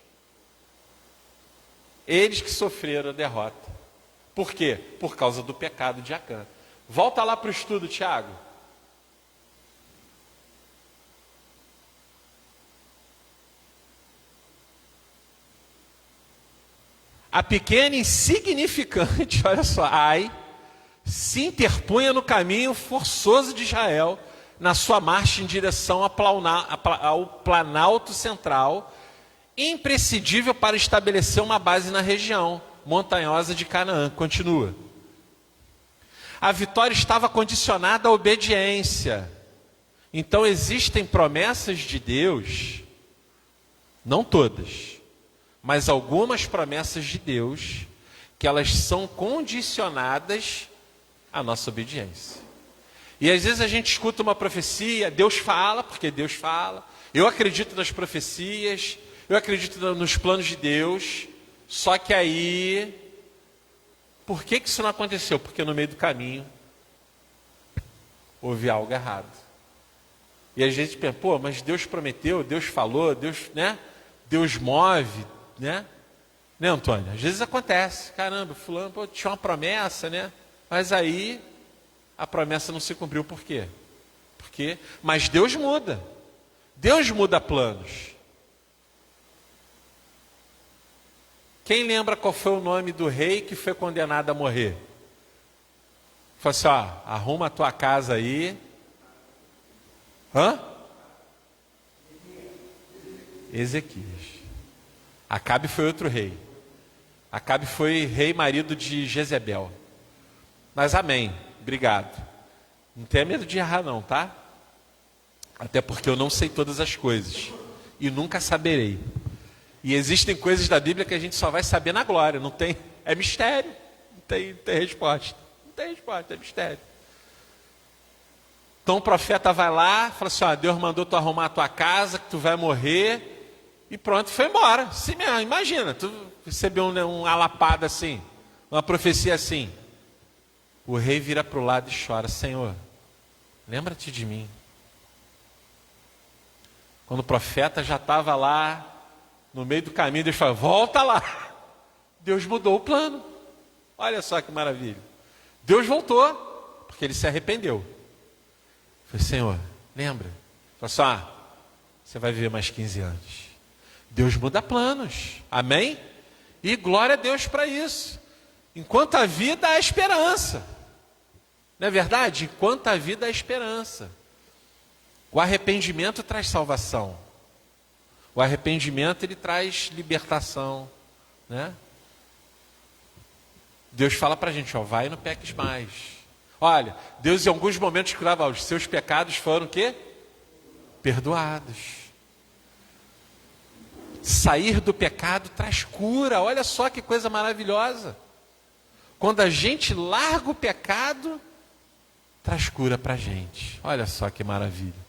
Eles que sofreram a derrota. Por quê? Por causa do pecado de Acã. Volta lá para o estudo, Tiago. A pequena e insignificante, olha só, Ai, se interpunha no caminho forçoso de Israel, na sua marcha em direção ao Planalto Central, imprescindível para estabelecer uma base na região montanhosa de Canaã. Continua. A vitória estava condicionada à obediência. Então existem promessas de Deus, não todas, mas algumas promessas de Deus, que elas são condicionadas à nossa obediência. E às vezes a gente escuta uma profecia, Deus fala, porque Deus fala. Eu acredito nas profecias, eu acredito nos planos de Deus. Só que aí, por que isso não aconteceu? Porque no meio do caminho houve algo errado. E a gente pensa, mas Deus prometeu, Deus falou, Deus, né? Deus move, né? Né, Antônio? Às vezes acontece, caramba, fulano, tinha uma promessa, né? Mas aí a promessa não se cumpriu, por quê? Mas Deus muda. Deus muda planos. Quem lembra qual foi o nome do rei que foi condenado a morrer? Falou assim, arruma a tua casa aí. Ezequias. Acabe foi outro rei. Acabe foi rei marido de Jezebel. Mas amém. Obrigado. Não tenha medo de errar não, tá? Até porque eu não sei todas as coisas. e nunca saberei. E existem coisas da Bíblia que a gente só vai saber na glória, não tem, é mistério, não tem resposta. Não tem resposta, é mistério. Então o profeta vai lá, fala assim, Deus mandou tu arrumar a tua casa, que tu vai morrer, e pronto, foi embora. Assim mesmo, imagina, tu recebeu uma lapada assim, uma profecia assim. O rei vira para o lado e chora, Senhor, lembra-te de mim. Quando o profeta já estava lá, no meio do caminho, Deus fala, volta lá. Deus mudou o plano. Olha só que maravilha. Deus voltou, porque ele se arrependeu. Falei, Senhor, lembra? Falei assim, você vai viver mais 15 anos. Deus muda planos. Amém? E glória a Deus para isso. Enquanto a vida, há esperança. Não é verdade? Enquanto a vida, há esperança. O arrependimento traz salvação. O arrependimento, ele traz libertação. Né? Deus fala para a gente, vai e não peques mais. Olha, Deus em alguns momentos curava, os seus pecados foram o quê? Perdoados. Sair do pecado traz cura, olha só que coisa maravilhosa. Quando a gente larga o pecado, traz cura para a gente. Olha só que maravilha.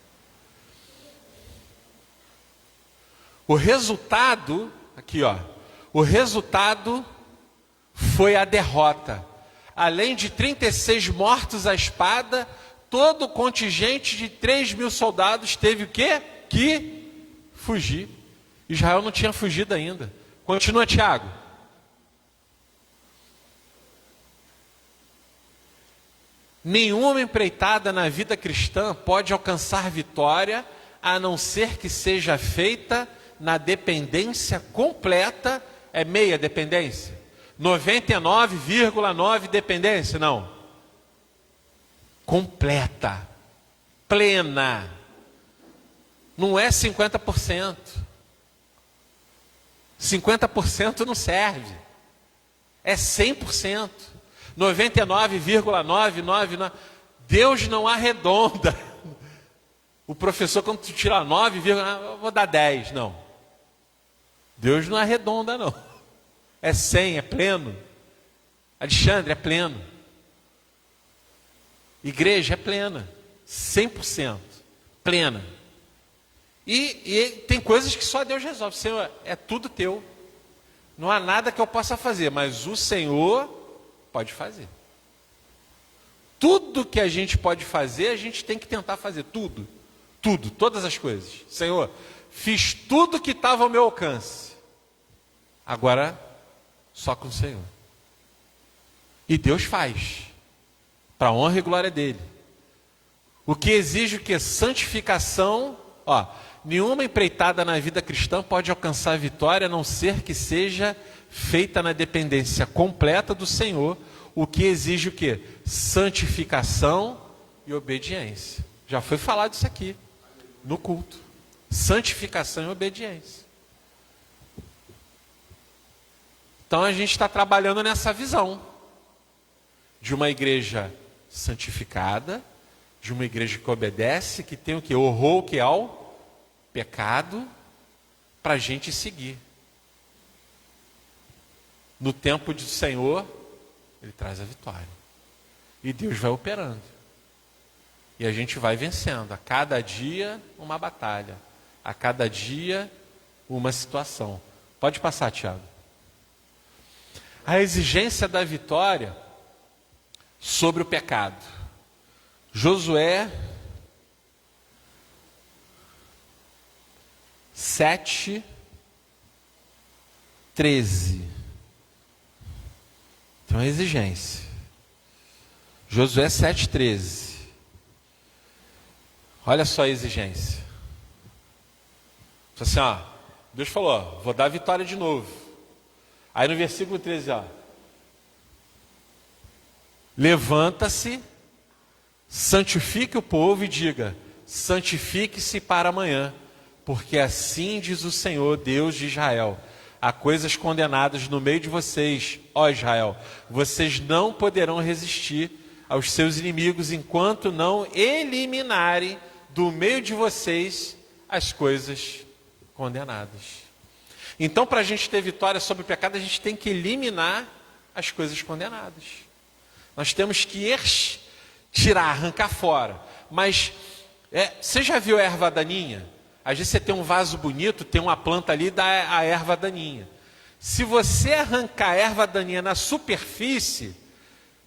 O resultado, aqui o resultado foi a derrota. Além de 36 mortos à espada, todo o contingente de 3.000 soldados teve o quê? Que fugir. Israel não tinha fugido ainda. Continua, Tiago. Nenhuma empreitada na vida cristã pode alcançar vitória, a não ser que seja feita na dependência completa. É meia dependência? 99,9 dependência? Não. Completa. Plena. Não é 50%. 50% não serve. É 100%. 99,999. Deus não arredonda. O professor, quando tu tira 9, eu vou dar 10. Não. Deus não arredonda, não. É 100, é pleno. Alexandre, é pleno. Igreja é plena. 100%. Plena. E tem coisas que só Deus resolve. Senhor, é tudo teu. Não há nada que eu possa fazer, mas o Senhor pode fazer. Tudo que a gente pode fazer, a gente tem que tentar fazer. Tudo. Tudo, todas as coisas. Senhor, fiz tudo que estava ao meu alcance. Agora, só com o Senhor. E Deus faz. Para a honra e glória dele. O que exige o que? Santificação. Nenhuma empreitada na vida cristã pode alcançar a vitória, a não ser que seja feita na dependência completa do Senhor. O que exige o que? Santificação e obediência. Já foi falado isso aqui no culto. Santificação e obediência. Então a gente está trabalhando nessa visão de uma igreja santificada, de uma igreja que obedece, que tem o que? Horror que ao pecado, para a gente seguir. No tempo do Senhor, ele traz a vitória. E Deus vai operando. E a gente vai vencendo. A cada dia, uma batalha. A cada dia, uma situação. Pode passar, Tiago. A exigência da vitória sobre o pecado. Josué 7:13. Tem uma exigência. Josué 7:13. Olha só a exigência. Assim, Deus falou, vou dar a vitória de novo. Aí no versículo 13, levanta-se, santifique o povo e diga, santifique-se para amanhã, porque assim diz o Senhor, Deus de Israel, há coisas condenadas no meio de vocês, ó Israel, vocês não poderão resistir aos seus inimigos enquanto não eliminarem do meio de vocês as coisas condenadas. Então, para a gente ter vitória sobre o pecado, a gente tem que eliminar as coisas condenadas. Nós temos que tirar, arrancar fora. Mas, você já viu a erva daninha? Às vezes você tem um vaso bonito, tem uma planta ali, dá a erva daninha. Se você arrancar a erva daninha na superfície,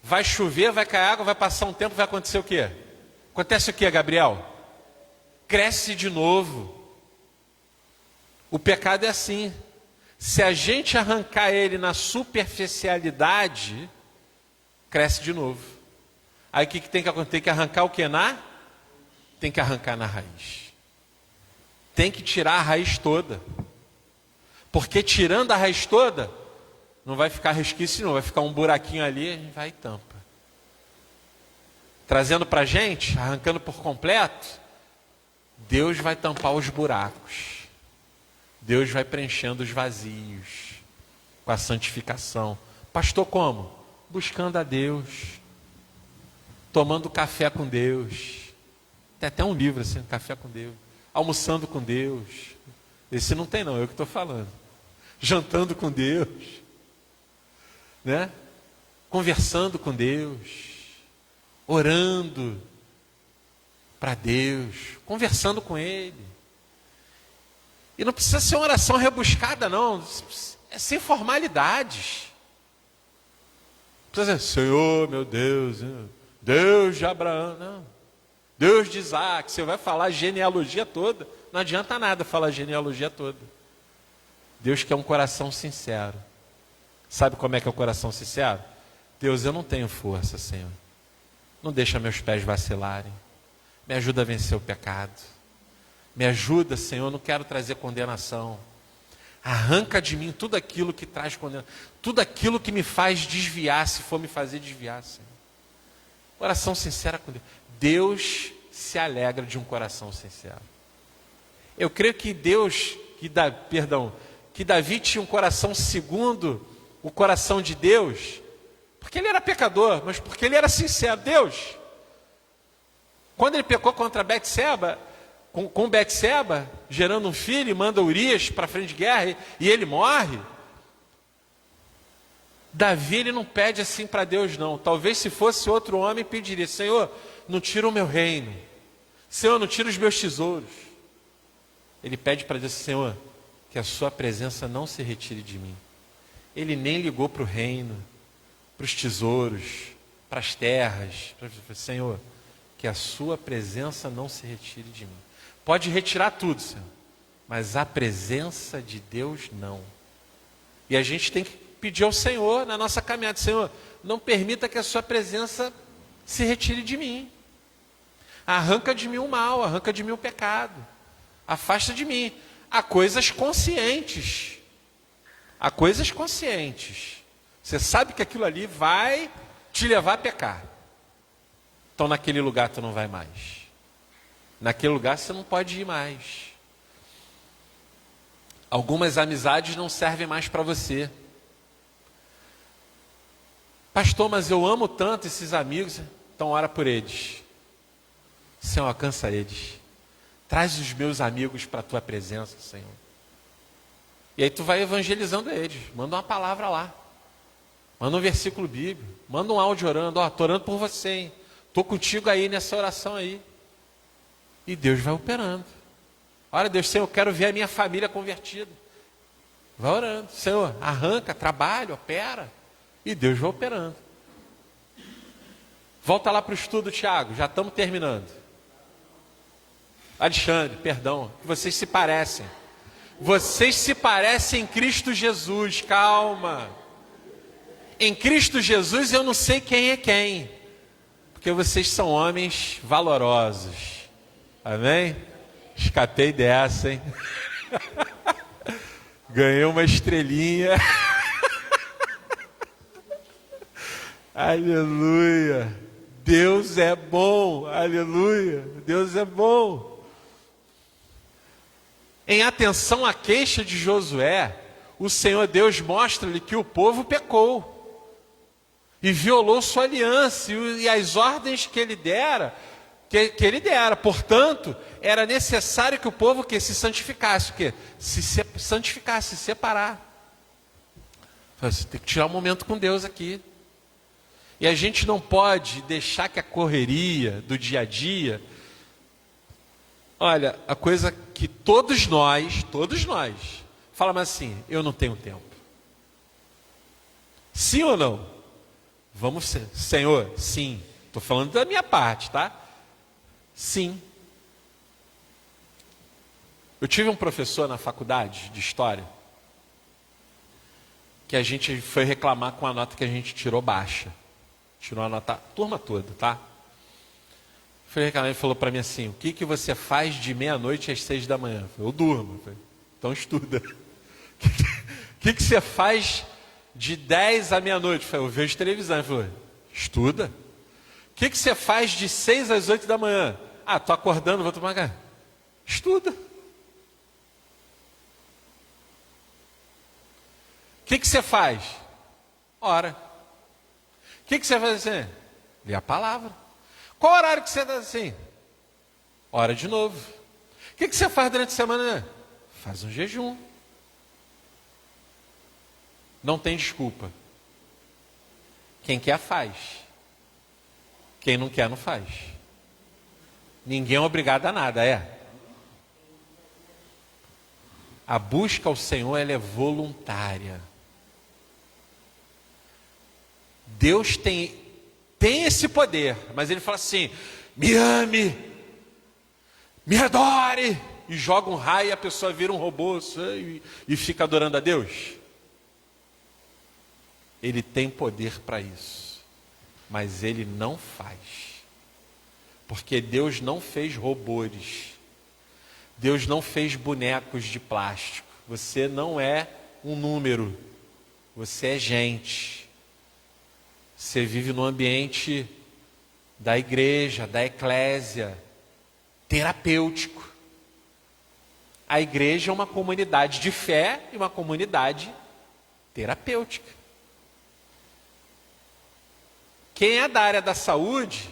vai chover, vai cair água, vai passar um tempo, vai acontecer o quê? Acontece o quê, Gabriel? Cresce de novo. O pecado é assim. Se a gente arrancar ele na superficialidade, cresce de novo. Aí o que tem que acontecer? Tem que arrancar o quê? Tem que arrancar na raiz. Tem que tirar a raiz toda. Porque tirando a raiz toda, não vai ficar resquício não, vai ficar um buraquinho ali, a gente vai e tampa. Trazendo para a gente, arrancando por completo, Deus vai tampar os buracos. Deus vai preenchendo os vazios com a santificação. Pastor, como? Buscando a Deus, tomando café com Deus. Tem até um livro assim, Café com Deus. Almoçando com Deus. Esse não tem não, eu que estou falando. Jantando com Deus, né? Conversando com Deus, orando para Deus, conversando com Ele. E não precisa ser uma oração rebuscada, não. É sem formalidades. Não precisa dizer, Senhor, meu Deus, Deus de Abraão, não. Deus de Isaac. Você vai falar a genealogia toda. Não adianta nada falar a genealogia toda. Deus quer um coração sincero. Sabe como é que é o coração sincero? Deus, eu não tenho força, Senhor. Não deixa meus pés vacilarem. Me ajuda a vencer o pecado. Me ajuda, Senhor, eu não quero trazer condenação. Arranca de mim tudo aquilo que traz condenação. Tudo aquilo que me faz desviar, se for me fazer desviar, Senhor. Coração sincero com Deus. Deus se alegra de um coração sincero. Eu creio que que Davi tinha um coração segundo o coração de Deus, porque ele era pecador, mas porque ele era sincero. Deus, quando ele pecou contra Betseba, com Betseba, gerando um filho, e manda Urias para frente de guerra, e ele morre, Davi ele não pede assim para Deus não. Talvez se fosse outro homem pediria, Senhor, não tira o meu reino, Senhor, não tira os meus tesouros. Ele pede para Deus, Senhor, que a sua presença não se retire de mim. Ele nem ligou para o reino, para os tesouros, para as terras. Senhor, que a sua presença não se retire de mim. Pode retirar tudo, Senhor, mas a presença de Deus não. E a gente tem que pedir ao Senhor na nossa caminhada, Senhor, não permita que a sua presença se retire de mim. Arranca de mim o mal, arranca de mim o pecado. Afasta de mim. Há coisas conscientes. Há coisas conscientes. Você sabe que aquilo ali vai te levar a pecar. Então naquele lugar tu não vai mais. Naquele lugar você não pode ir mais. Algumas amizades não servem mais para você. Pastor, mas eu amo tanto esses amigos. Então ora por eles. Senhor, alcança eles. Traz os meus amigos para a tua presença, Senhor. E aí tu vai evangelizando eles. Manda uma palavra lá. Manda um versículo bíblico. Manda um áudio orando. Ó, estou orando por você, hein? Estou contigo aí nessa oração aí. E Deus vai operando. Olha, Deus, Senhor, eu quero ver a minha família convertida. Vai orando. Senhor, arranca, trabalha, opera. E Deus vai operando. Volta lá para o estudo, Tiago. Já estamos terminando. Alexandre, perdão, que vocês se parecem. Vocês se parecem em Cristo Jesus, calma. Em Cristo Jesus eu não sei quem é quem, porque vocês são homens valorosos. Amém? Escapei dessa, hein? Ganhei uma estrelinha. Aleluia. Deus é bom. Aleluia. Deus é bom. Em atenção à queixa de Josué, o Senhor Deus mostra-lhe que o povo pecou e violou sua aliança e as ordens que ele dera que ele dera. Portanto, era necessário que o povo que se santificasse, santificasse, se separar. Você tem que tirar um momento com Deus aqui. E a gente não pode deixar que a correria do dia a dia... Olha, a coisa que todos nós, falamos assim, eu não tenho tempo. Sim ou não? Vamos ser, Senhor, sim. Estou falando da minha parte, tá? Sim. Eu tive um professor na faculdade de História que a gente foi reclamar com a nota que a gente tirou baixa. Tirou a nota, a turma toda, tá? Foi reclamar, ele falou para mim assim, o que você faz de meia-noite às 6 da manhã? Eu falei, eu durmo. Eu falei, então estuda. O que você faz de 10 à meia-noite? Eu falei, eu vejo televisão. Ele falou, estuda. O que você faz de 6 às 8 da manhã? Ah, estou acordando, vou tomar café. Estuda. O que você faz? Ora. O que você faz assim? Lê a palavra. Qual horário que você está assim? Ora de novo. O que você faz durante a semana? Faz um jejum. Não tem desculpa. Quem quer faz. Quem não quer não faz. Ninguém é obrigado a nada, é? A busca ao Senhor, ela é voluntária. Deus tem esse poder, mas ele fala assim, me ame, me adore, e joga um raio e a pessoa vira um robô e fica adorando a Deus. Ele tem poder para isso, mas ele não faz, porque Deus não fez robôs, Deus não fez bonecos de plástico, você não é um número, você é gente. Você vive no ambiente da igreja, da eclésia, terapêutico. A igreja é uma comunidade de fé e uma comunidade terapêutica. Quem é da área da saúde,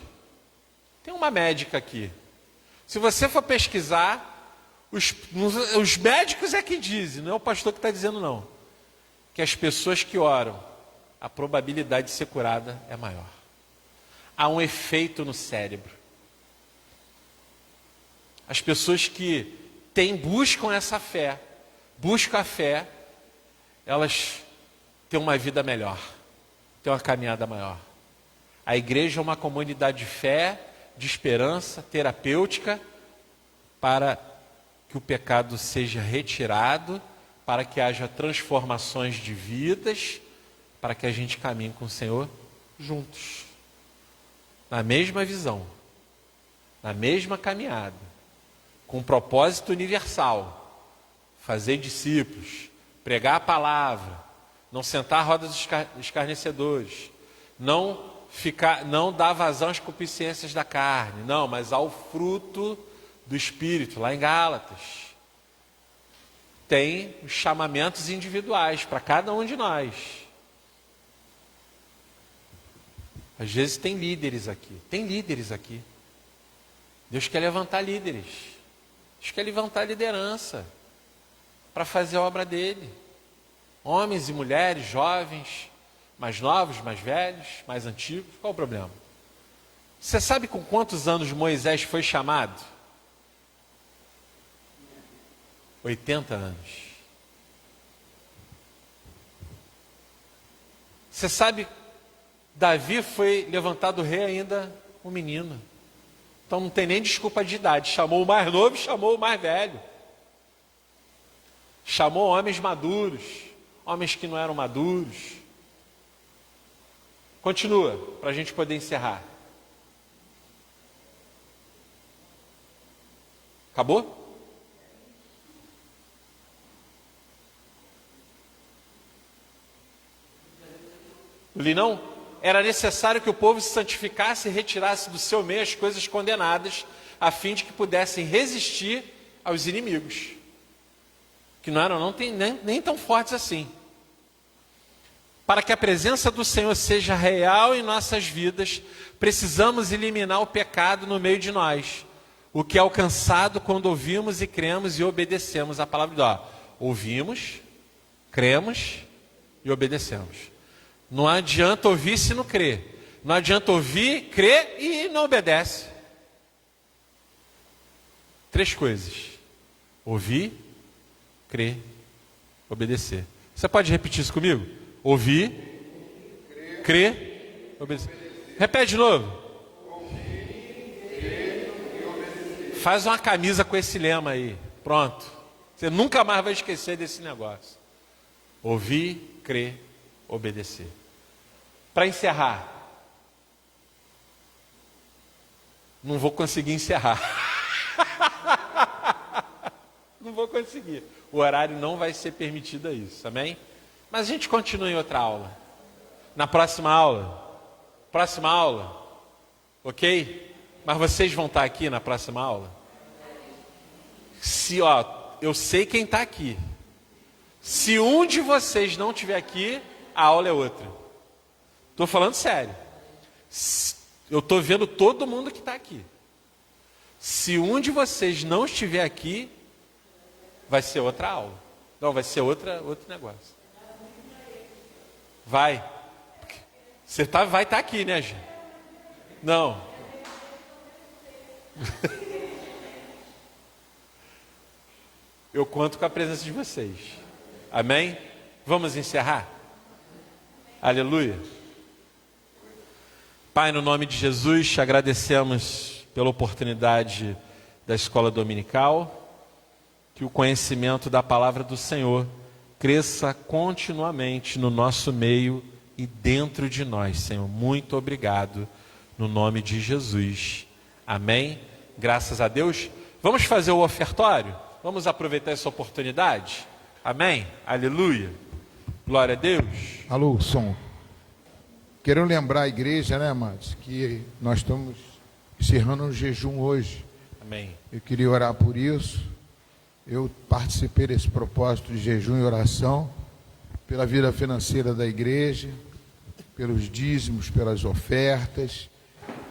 tem uma médica aqui. Se você for pesquisar, os médicos é que dizem, não é o pastor que está dizendo não, que as pessoas que oram, a probabilidade de ser curada é maior. Há um efeito no cérebro. As pessoas que buscam essa fé, buscam a fé, elas têm uma vida melhor, têm uma caminhada maior. A igreja é uma comunidade de fé, de esperança, terapêutica, para que o pecado seja retirado, para que haja transformações de vidas, para que a gente caminhe com o Senhor juntos, na mesma visão, na mesma caminhada, com um propósito universal, fazer discípulos, pregar a palavra, não sentar à roda dos escarnecedores, não dar vazão às concupiscências da carne, não, mas ao fruto do Espírito, lá em Gálatas. Tem os chamamentos individuais para cada um de nós. Às vezes tem líderes aqui. Deus quer levantar líderes. Deus quer levantar liderança para fazer a obra dele. Homens e mulheres, jovens, mais novos, mais velhos, mais antigos. Qual o problema? Você sabe com quantos anos Moisés foi chamado? 80 anos. Você sabe, Davi foi levantado rei ainda um menino. Então não tem nem desculpa de idade. Chamou o mais novo e chamou o mais velho. Chamou homens maduros, homens que não eram maduros. Continua, para a gente poder encerrar. Acabou? Li não? Era necessário que o povo se santificasse e retirasse do seu meio as coisas condenadas, a fim de que pudessem resistir aos inimigos, que não eram nem tão fortes assim. Para que a presença do Senhor seja real em nossas vidas, precisamos eliminar o pecado no meio de nós, o que é alcançado quando ouvimos e cremos e obedecemos a palavra de Deus. Ouvimos, cremos e obedecemos. Não adianta ouvir se não crer. Não adianta ouvir, crer e não obedece. 3 coisas: ouvir, crer, obedecer. Você pode repetir isso comigo? Ouvir, crer, obedecer. Repete de novo. Faz uma camisa com esse lema aí. Pronto. Você nunca mais vai esquecer desse negócio. Ouvir, crer, obedecer. Para encerrar. Não vou conseguir encerrar. Não vou conseguir. O horário não vai ser permitido a isso, amém? Mas a gente continua em outra aula. Na próxima aula. Próxima aula. Ok? Mas vocês vão estar aqui na próxima aula? Eu sei quem está aqui. Se um de vocês não estiver aqui, a aula é outra. Estou falando sério. Eu estou vendo todo mundo que está aqui. Se um de vocês não estiver aqui, vai ser outra aula. Não, vai ser outro negócio. Vai. Você vai estar aqui, né, gente? Não. Eu conto com a presença de vocês. Amém? Vamos encerrar? Aleluia. Pai, no nome de Jesus, te agradecemos pela oportunidade da escola dominical, que o conhecimento da palavra do Senhor cresça continuamente no nosso meio e dentro de nós, Senhor. Muito obrigado, no nome de Jesus. Amém? Graças a Deus. Vamos fazer o ofertório? Vamos aproveitar essa oportunidade? Amém? Aleluia. Glória a Deus. Alô, som. Quero lembrar a igreja, né, amados, que nós estamos encerrando um jejum hoje. Amém. Eu queria orar por isso. Eu participei desse propósito de jejum e oração pela vida financeira da igreja, pelos dízimos, pelas ofertas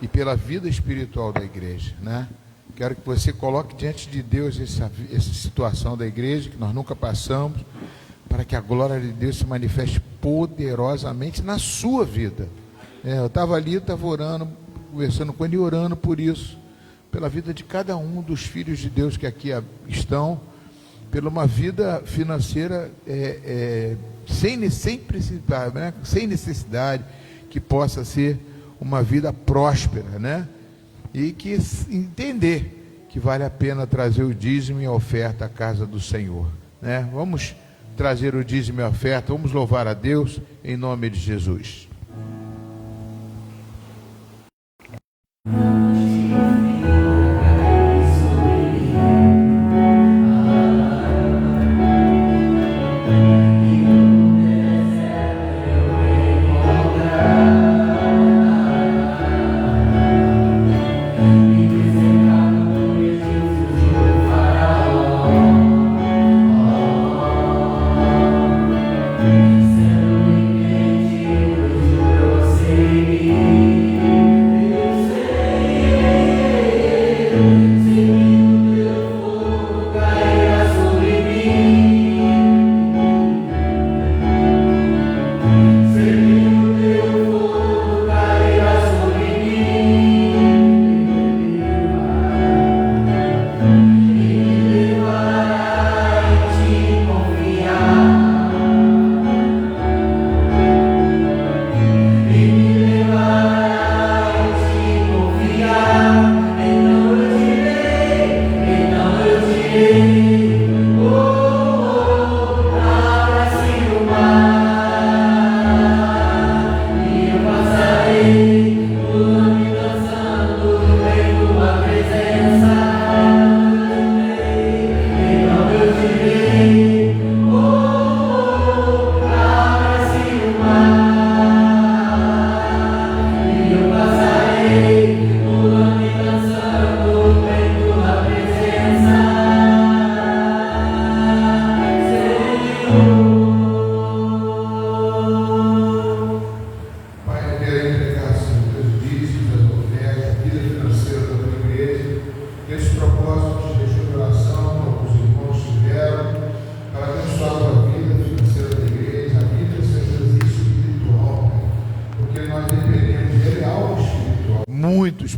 e pela vida espiritual da igreja, né? Quero que você coloque diante de Deus essa situação da igreja, que nós nunca passamos, para que a glória de Deus se manifeste poderosamente na sua vida. Eu estava ali, estava orando, conversando com ele, orando por isso, pela vida de cada um dos filhos de Deus que aqui estão, pela uma vida financeira sem necessidade, que possa ser uma vida próspera, né? E que entender que vale a pena trazer o dízimo e a oferta à casa do Senhor, né? Vamos trazer o dízimo e a oferta, vamos louvar a Deus em nome de Jesus.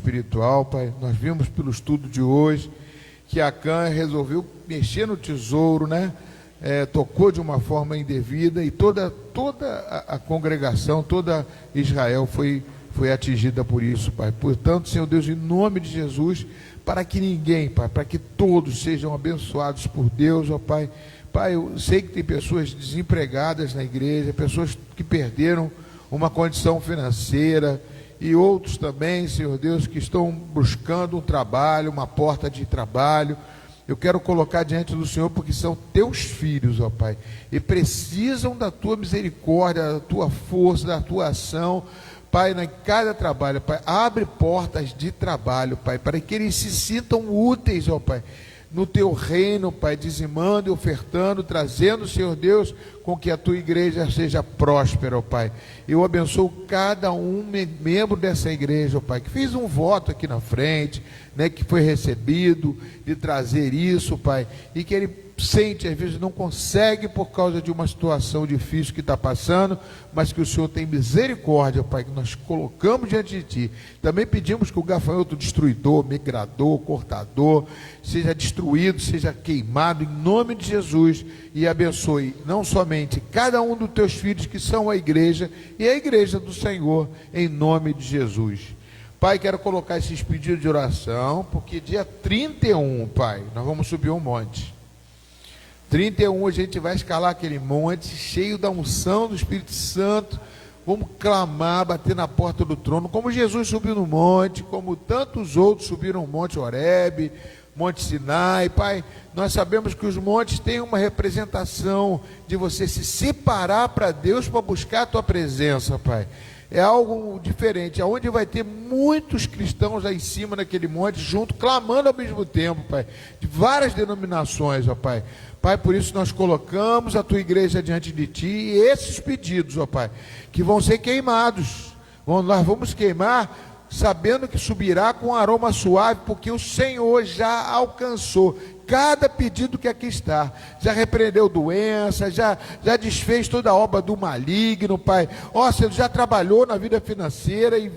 espiritual, Pai. Nós vimos pelo estudo de hoje que Acã resolveu mexer no tesouro, né? Tocou de uma forma indevida e toda a congregação, toda Israel foi atingida por isso, Pai. Portanto, Senhor Deus, em nome de Jesus, para que ninguém, Pai, para que todos sejam abençoados por Deus, ó Pai. Pai, eu sei que tem pessoas desempregadas na igreja, pessoas que perderam uma condição financeira e outros também, Senhor Deus, que estão buscando um trabalho, uma porta de trabalho. Eu quero colocar diante do Senhor porque são teus filhos, ó Pai, e precisam da tua misericórdia, da tua força, da tua ação, Pai, em cada trabalho, Pai. Abre portas de trabalho, Pai, para que eles se sintam úteis, ó Pai, no teu reino, Pai, dizimando e ofertando, trazendo, Senhor Deus, com que a tua igreja seja próspera, ó Pai. Eu abençoo cada um membro dessa igreja, ó Pai, que fez um voto aqui na frente, né, que foi recebido, de trazer isso, Pai, e que ele sente, às vezes não consegue por causa de uma situação difícil que está passando, mas que o Senhor tem misericórdia, Pai, que nós colocamos diante de Ti. Também pedimos que o gafanhoto destruidor, migrador, cortador, seja destruído, seja queimado, em nome de Jesus, e abençoe não somente cada um dos Teus filhos que são a igreja, e a igreja do Senhor, em nome de Jesus. Pai, quero colocar esses pedidos de oração, porque dia 31, Pai, nós vamos subir um monte. 31 a gente vai escalar aquele monte, cheio da unção do Espírito Santo. Vamos clamar, bater na porta do trono, como Jesus subiu no monte, como tantos outros subiram o Monte Horebe, Monte Sinai. Pai, nós sabemos que os montes têm uma representação de você se separar para Deus, para buscar a tua presença, Pai. É algo diferente, aonde vai ter muitos cristãos lá em cima naquele monte, junto, clamando ao mesmo tempo, Pai, de várias denominações, ó Pai. Pai, por isso nós colocamos a tua igreja diante de Ti, e esses pedidos, ó Pai, que vão ser queimados, nós vamos queimar, sabendo que subirá com um aroma suave, porque o Senhor já alcançou cada pedido que aqui está, já repreendeu doença, já desfez toda a obra do maligno, Pai. Ó, Senhor, já trabalhou na vida financeira e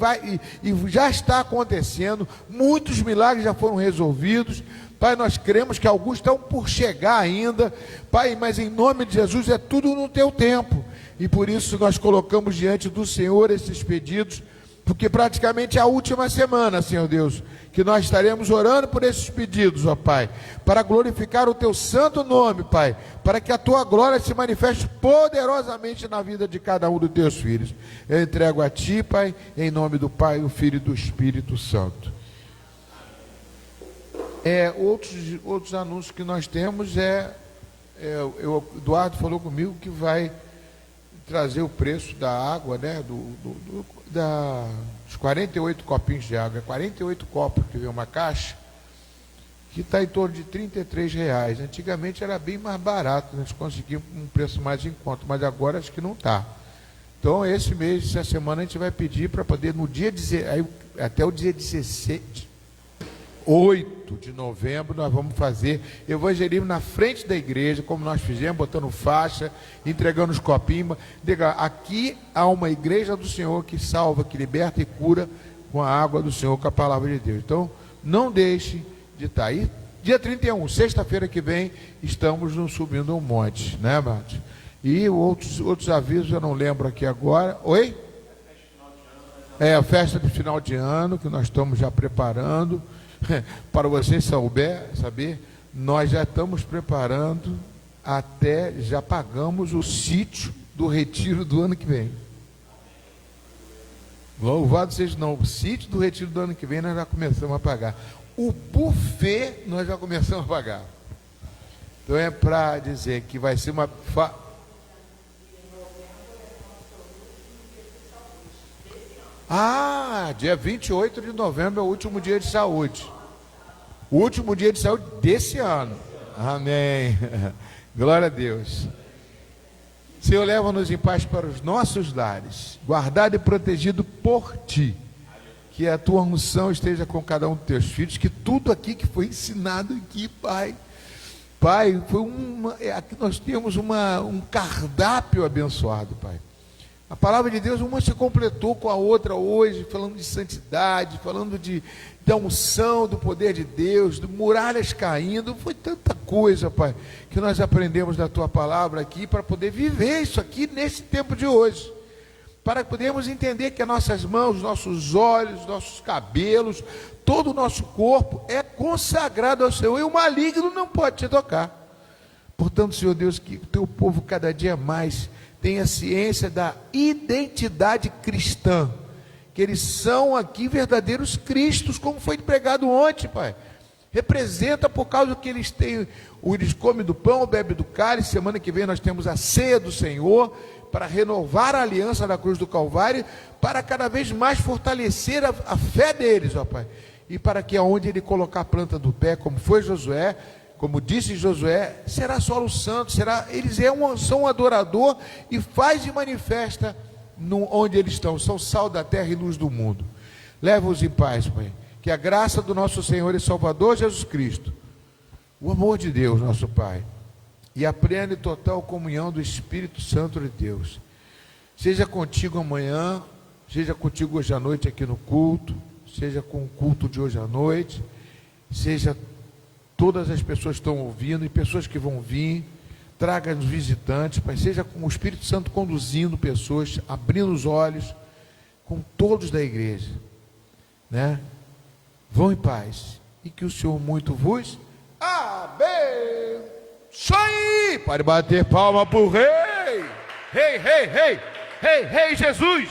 já está acontecendo, muitos milagres já foram resolvidos. Pai, nós cremos que alguns estão por chegar ainda, Pai, mas em nome de Jesus é tudo no teu tempo, e por isso nós colocamos diante do Senhor esses pedidos, porque praticamente é a última semana, Senhor Deus, que nós estaremos orando por esses pedidos, ó Pai, para glorificar o teu santo nome, Pai, para que a tua glória se manifeste poderosamente na vida de cada um dos teus filhos. Eu entrego a Ti, Pai, em nome do Pai, do Filho e do Espírito Santo. Outros anúncios que nós temos o Eduardo falou comigo que vai trazer o preço da água, né, dos 48 copinhos de água, 48 copos que vem uma caixa, que está em torno de R$33. Antigamente era bem mais barato, nós conseguimos um preço mais em conta, mas agora acho que não está. Então esse mês, essa semana a gente vai pedir para poder, no dia até o dia 8 de novembro, nós vamos fazer evangelismo na frente da igreja, como nós fizemos, botando faixa, entregando os copinhos. Aqui há uma igreja do Senhor que salva, que liberta e cura com a água do Senhor, com a palavra de Deus. Então, não deixe de estar aí. Dia 31, sexta-feira que vem, estamos no Subindo um Monte, né, Márcio? E outros avisos eu não lembro aqui agora. Oi? A festa de final de ano, que nós estamos já preparando. Para você saber, nós já estamos preparando, já pagamos o sítio do retiro do ano que vem. Louvado seja o sítio do retiro do ano que vem nós já começamos a pagar. O buffet nós já começamos a pagar. Então é para dizer que vai ser uma... dia 28 de novembro é o último dia de saúde. O último dia de saúde desse ano. Amém. Glória a Deus. Senhor, leva-nos em paz para os nossos lares, guardado e protegido por Ti. Que a Tua unção esteja com cada um dos Teus filhos, que tudo aqui que foi ensinado aqui, Pai, aqui nós temos um cardápio abençoado, Pai. A palavra de Deus, uma se completou com a outra hoje, falando de santidade, falando da unção, do poder de Deus, de muralhas caindo. Foi tanta coisa, Pai, que nós aprendemos da Tua palavra aqui para poder viver isso aqui nesse tempo de hoje. Para podermos entender que as nossas mãos, nossos olhos, nossos cabelos, todo o nosso corpo é consagrado ao Senhor e o maligno não pode te tocar. Portanto, Senhor Deus, que o Teu povo cada dia mais tenha ciência da identidade cristã, que eles são aqui verdadeiros cristos, como foi pregado ontem, Pai. Representa por causa que eles têm, eles comem do pão, bebem do cálice. Semana que vem nós temos a ceia do Senhor, para renovar a aliança da cruz do Calvário, para cada vez mais fortalecer a fé deles, ó Pai. E para que aonde ele colocar a planta do pé, como foi Josué, como disse Josué, será solo santo, eles são um adorador e faz e manifesta onde eles estão, são sal da terra e luz do mundo. Leva-os em paz, Pai, que a graça do nosso Senhor e Salvador Jesus Cristo, o amor de Deus, nosso Pai, e a plena e total comunhão do Espírito Santo de Deus, seja contigo amanhã, seja contigo hoje à noite aqui no culto, seja com o culto de hoje à noite, seja todas as pessoas que estão ouvindo e pessoas que vão vir, traga os visitantes, Pai, seja com o Espírito Santo conduzindo pessoas, abrindo os olhos, com todos da igreja, né? Vão em paz, e que o Senhor muito vos abençoe. Pode bater palma para o Rei, Rei Jesus.